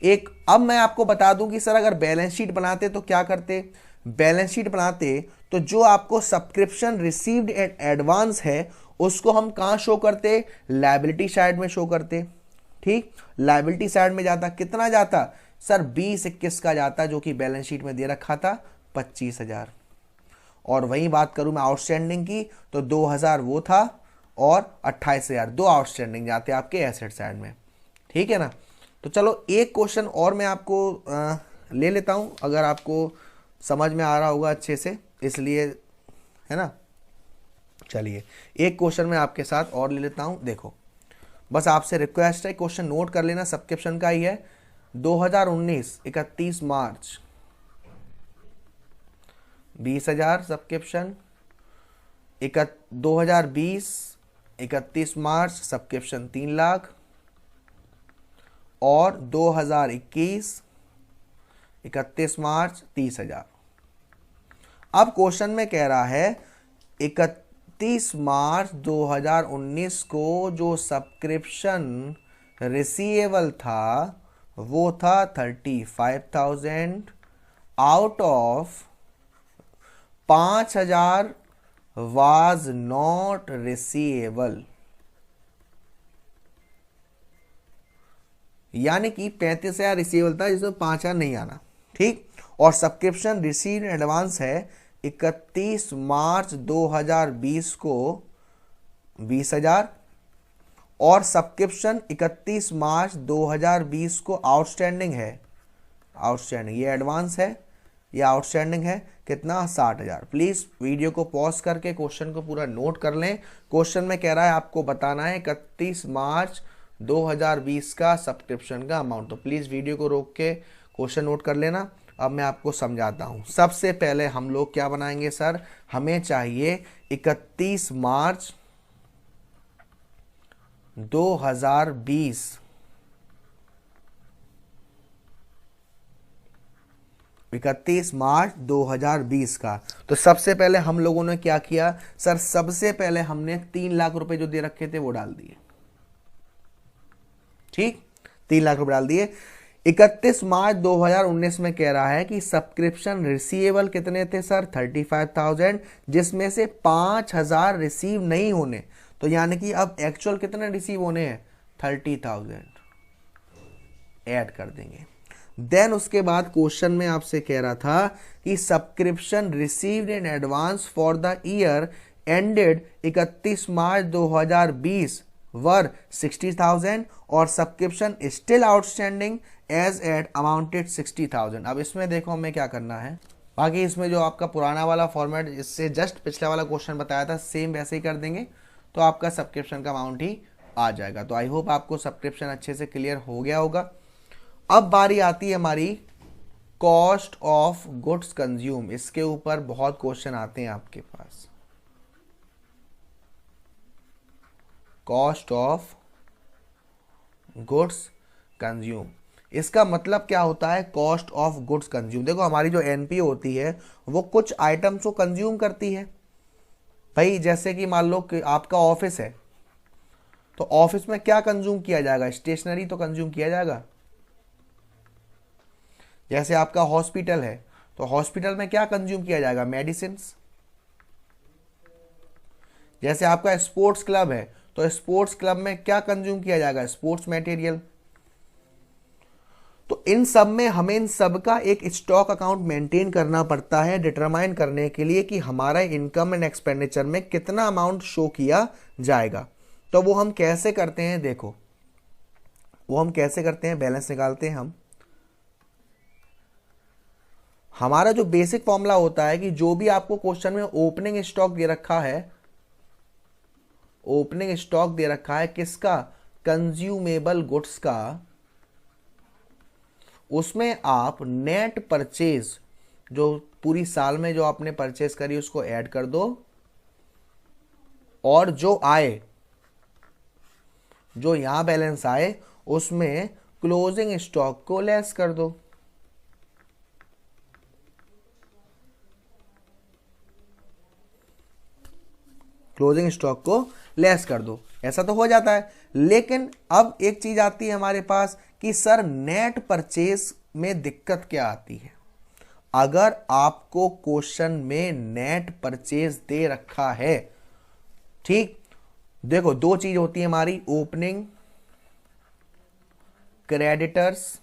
एक अब मैं आपको बता दूं कि सर अगर बैलेंस शीट बनाते तो क्या करते, बैलेंस शीट बनाते तो जो आपको सब्सक्रिप्शन रिसीव्ड एट एडवांस है उसको हम कहां शो करते, लायबिलिटी साइड में शो करते। ठीक, लायबिलिटी साइड में जाता, कितना जाता सर, 20-21 का जाता, जो कि बैलेंस शीट में दे रखा था 25,000। और वही बात करूं मैं आउटस्टैंडिंग की तो 2,000 वो था और 28,000, 2 आउटस्टैंडिंग जाते आपके एसेट साइड में। ठीक है ना। तो चलो एक क्वेश्चन और मैं आपको ले लेता हूं, अगर आपको समझ में आ रहा होगा अच्छे से, इसलिए है ना। चलिए एक क्वेश्चन मैं आपके साथ और ले लेता हूं। देखो बस आपसे रिक्वेस्ट है, क्वेश्चन नोट कर लेना, सब्सक्रिप्शन का ही है। 2019 31 मार्च 20,000 सब्सक्रिप्शन, 2020 31 मार्च सब्सक्रिप्शन 3 लाख, और 2021 31 मार्च 30,000। अब क्वेश्चन में कह रहा है 31 मार्च 2019 को जो सब्सक्रिप्शन रिसीवेबल था वो था 35,000, out of 5,000 was not receivable. यानी कि 35,000 रिसीवेबल था जिसमें 5,000 नहीं आना। ठीक, और सब्सक्रिप्शन रिसीव इन एडवांस है 31 मार्च 2020 को 20,000, और सब्सक्रिप्शन 31 मार्च 2020 को आउटस्टैंडिंग है, आउटस्टैंडिंग ये एडवांस है, ये आउटस्टैंडिंग है कितना, 60,000। प्लीज वीडियो को पॉज करके क्वेश्चन को पूरा नोट कर लें। क्वेश्चन में कह रहा है आपको बताना है 31 मार्च 2020 का सब्सक्रिप्शन का अमाउंट। तो प्लीज वीडियो को रोक के क्वेश्चन नोट कर लेना। अब मैं आपको समझाता हूं। सबसे पहले हम लोग क्या बनाएंगे सर, हमें चाहिए 31 मार्च 2020 31 मार्च 2020 का। तो सबसे पहले हम लोगों ने क्या किया सर, सबसे पहले हमने 3 लाख रुपए जो दे रखे थे वो डाल दिए। ठीक, 3 लाख रुपए डाल दिए। 31 मार्च 2019 में कह रहा है कि सब्सक्रिप्शन रिसीवेबल कितने थे सर, 35,000, जिसमें से 5,000 रिसीव नहीं होने। तो यानी कि अब एक्चुअल कितने रिसीव होने हैं, 30,000 ऐड कर देंगे। देन उसके बाद क्वेश्चन में आपसे कह रहा था कि subscription received in advance for the year ended 31 March 2020 were 60,000 और subscription still outstanding as at amounted 60,000। अब इसमें देखो हमें क्या करना है, बाकी इसमें जो आपका पुराना वाला फॉर्मेट इससे जस्ट पिछला वाला क्वेश्चन बताया था सेम वैसे ही कर देंगे तो आपका सब्सक्रिप्शन का अमाउंट ही आ जाएगा। तो आई होप आपको सब्सक्रिप्शन अच्छे से क्लियर हो गया होगा। अब बारी आती है हमारी कॉस्ट ऑफ गुड्स कंज्यूम। इसके ऊपर बहुत क्वेश्चन आते हैं आपके पास। कॉस्ट ऑफ गुड्स कंज्यूम, इसका मतलब क्या होता है कॉस्ट ऑफ गुड्स कंज्यूम। देखो हमारी जो एनपीओ होती है वो कुछ आइटम्स को कंज्यूम करती है भाई। जैसे कि मान लो कि आपका ऑफिस है तो ऑफिस में क्या कंज्यूम किया जाएगा, स्टेशनरी तो कंज्यूम किया जाएगा। जैसे आपका हॉस्पिटल है तो हॉस्पिटल में क्या कंज्यूम किया जाएगा, मेडिसिन। जैसे आपका स्पोर्ट्स क्लब है तो स्पोर्ट्स क्लब में क्या कंज्यूम किया जाएगा, स्पोर्ट्स मटेरियल। तो इन सब में हमें इन सब का एक स्टॉक अकाउंट मेंटेन करना पड़ता है डिटरमाइन करने के लिए कि हमारा इनकम एंड एक्सपेंडिचर में कितना अमाउंट शो किया जाएगा। तो वो हम कैसे करते हैं, देखो वो हम कैसे करते हैं, बैलेंस निकालते हैं हम। हमारा जो बेसिक फॉर्मूला होता है कि जो भी आपको क्वेश्चन में ओपनिंग स्टॉक दे रखा है, ओपनिंग स्टॉक दे रखा है किसका, कंज्यूमेबल गुड्स का, उसमें आप नेट परचेज जो पूरी साल में जो आपने परचेज करी उसको ऐड कर दो और जो आए, जो यहां बैलेंस आए उसमें क्लोजिंग स्टॉक को लेस कर दो। क्लोजिंग स्टॉक को लेस कर दो, ऐसा तो हो जाता है। लेकिन अब एक चीज आती है हमारे पास कि सर नेट परचेज में दिक्कत क्या आती है। अगर आपको क्वेश्चन में नेट परचेज दे रखा है, ठीक, देखो दो चीज होती है हमारी, ओपनिंग क्रेडिटर्स,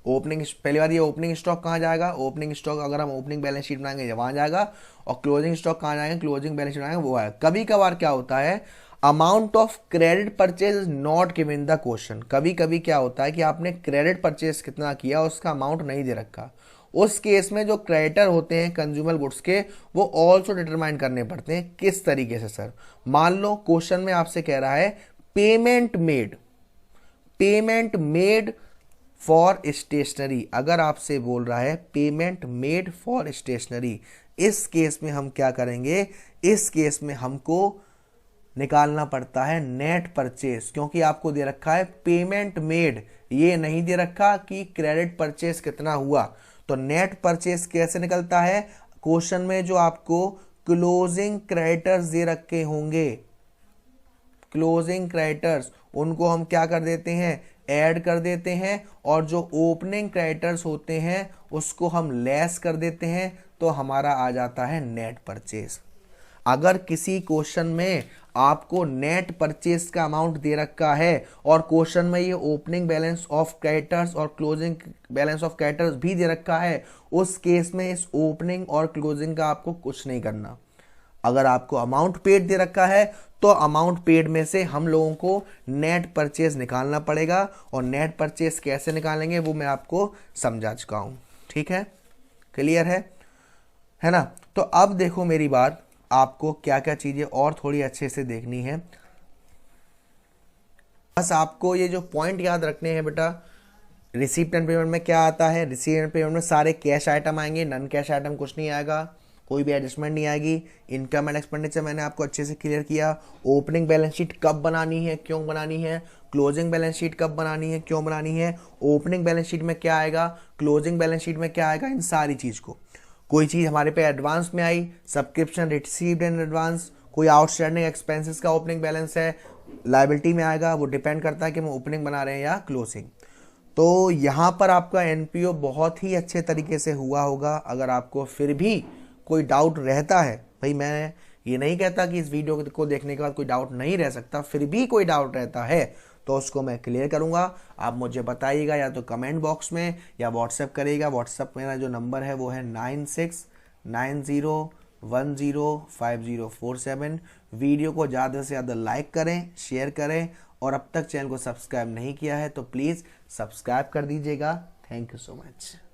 ओपनिंग, पहली बात ये ओपनिंग स्टॉक कहां जाएगा, ओपनिंग स्टॉक अगर हम ओपनिंग बैलेंस शीट बनाएंगे वहां जाएगा, और क्लोजिंग स्टॉक कहां जाएंगे, क्लोजिंग बैलेंस शीट बनाएंगे वो आएगा। कभी कभार क्या होता है, amount of credit purchase is not given in the question. कभी कभी क्या होता है कि आपने क्रेडिट परचेज कितना किया उसका अमाउंट नहीं दे रखा, उस केस में जो क्रेडिटर होते हैं कंज्यूमर गुड्स के वो ऑल्सो डिटरमाइन करने पड़ते हैं। किस तरीके से सर, मान लो क्वेश्चन में आपसे कह रहा है पेमेंट मेड फॉर स्टेशनरी। अगर आपसे बोल रहा है पेमेंट मेड फॉर स्टेशनरी, इस केस में हम क्या करेंगे, इस केस में हमको निकालना पड़ता है नेट परचेस, क्योंकि आपको दे रखा है पेमेंट मेड, ये नहीं दे रखा कि क्रेडिट परचेस कितना हुआ। तो नेट परचेस कैसे निकलता है, क्वेश्चन में जो आपको क्लोजिंग क्रेडिटर्स दे रखे होंगे, क्लोजिंग क्रेडिटर्स, उनको हम क्या कर देते हैं, ऐड कर देते हैं, और जो ओपनिंग क्रेडिटर्स होते हैं उसको हम लेस कर देते हैं, तो हमारा आ जाता है नेट परचेज। अगर किसी क्वेश्चन में आपको नेट परचेज का अमाउंट दे रखा है और क्वेश्चन में ये ओपनिंग बैलेंस ऑफ क्रेडिटर्स और क्लोजिंग बैलेंस ऑफ क्रेडिटर्स भी दे रखा है, उस केस में इस ओपनिंग और क्लोजिंग का आपको कुछ नहीं करना। अगर आपको अमाउंट पेड दे रखा है तो अमाउंट पेड में से हम लोगों को नेट परचेज निकालना पड़ेगा, और नेट परचेज कैसे निकालेंगे वो मैं आपको समझा चुका हूं। ठीक है, क्लियर है ना। तो अब देखो मेरी बात, आपको क्या क्या चीजें और थोड़ी अच्छे से देखनी है। बस आपको ये जो पॉइंट याद रखने हैं बेटा, रिसीप्ट एंड पेमेंट में क्या आता है, रिसीप्ट एंड पेमेंट में सारे कैश आइटम आएंगे, नॉन कैश आइटम कुछ नहीं आएगा, कोई भी एडजस्टमेंट नहीं आएगी। इनकम एंड एक्सपेंडिचर मैंने आपको अच्छे से क्लियर किया। ओपनिंग बैलेंस शीट कब बनानी है, क्यों बनानी है, क्लोजिंग बैलेंस शीट कब बनानी है, क्यों बनानी है, ओपनिंग बैलेंस शीट में क्या आएगा, क्लोजिंग बैलेंस शीट में क्या आएगा, इन सारी चीज को। कोई चीज हमारे पे एडवांस में आई, सब्सक्रिप्शन रिसीव्ड इन एडवांस, कोई आउटस्टैंडिंग एक्सपेंसेस का ओपनिंग बैलेंस है, लायबिलिटी में आएगा, वो डिपेंड करता है कि हम ओपनिंग बना रहे हैं या क्लोजिंग। तो यहाँ पर आपका एनपीओ बहुत ही अच्छे तरीके से हुआ होगा। अगर आपको फिर भी कोई डाउट रहता है, भाई मैं ये नहीं कहता कि इस वीडियो को देखने के बाद कोई डाउट नहीं रह सकता, फिर भी कोई डाउट रहता है तो उसको मैं क्लियर करूंगा। आप मुझे बताइएगा या तो कमेंट बॉक्स में या व्हाट्सएप करिएगा। व्हाट्सएप मेरा जो नंबर है वो है 9690 105047। वीडियो को ज़्यादा से ज़्यादा लाइक करें, शेयर करें, और अब तक चैनल को सब्सक्राइब नहीं किया है तो प्लीज़ सब्सक्राइब कर दीजिएगा। Thank you so much.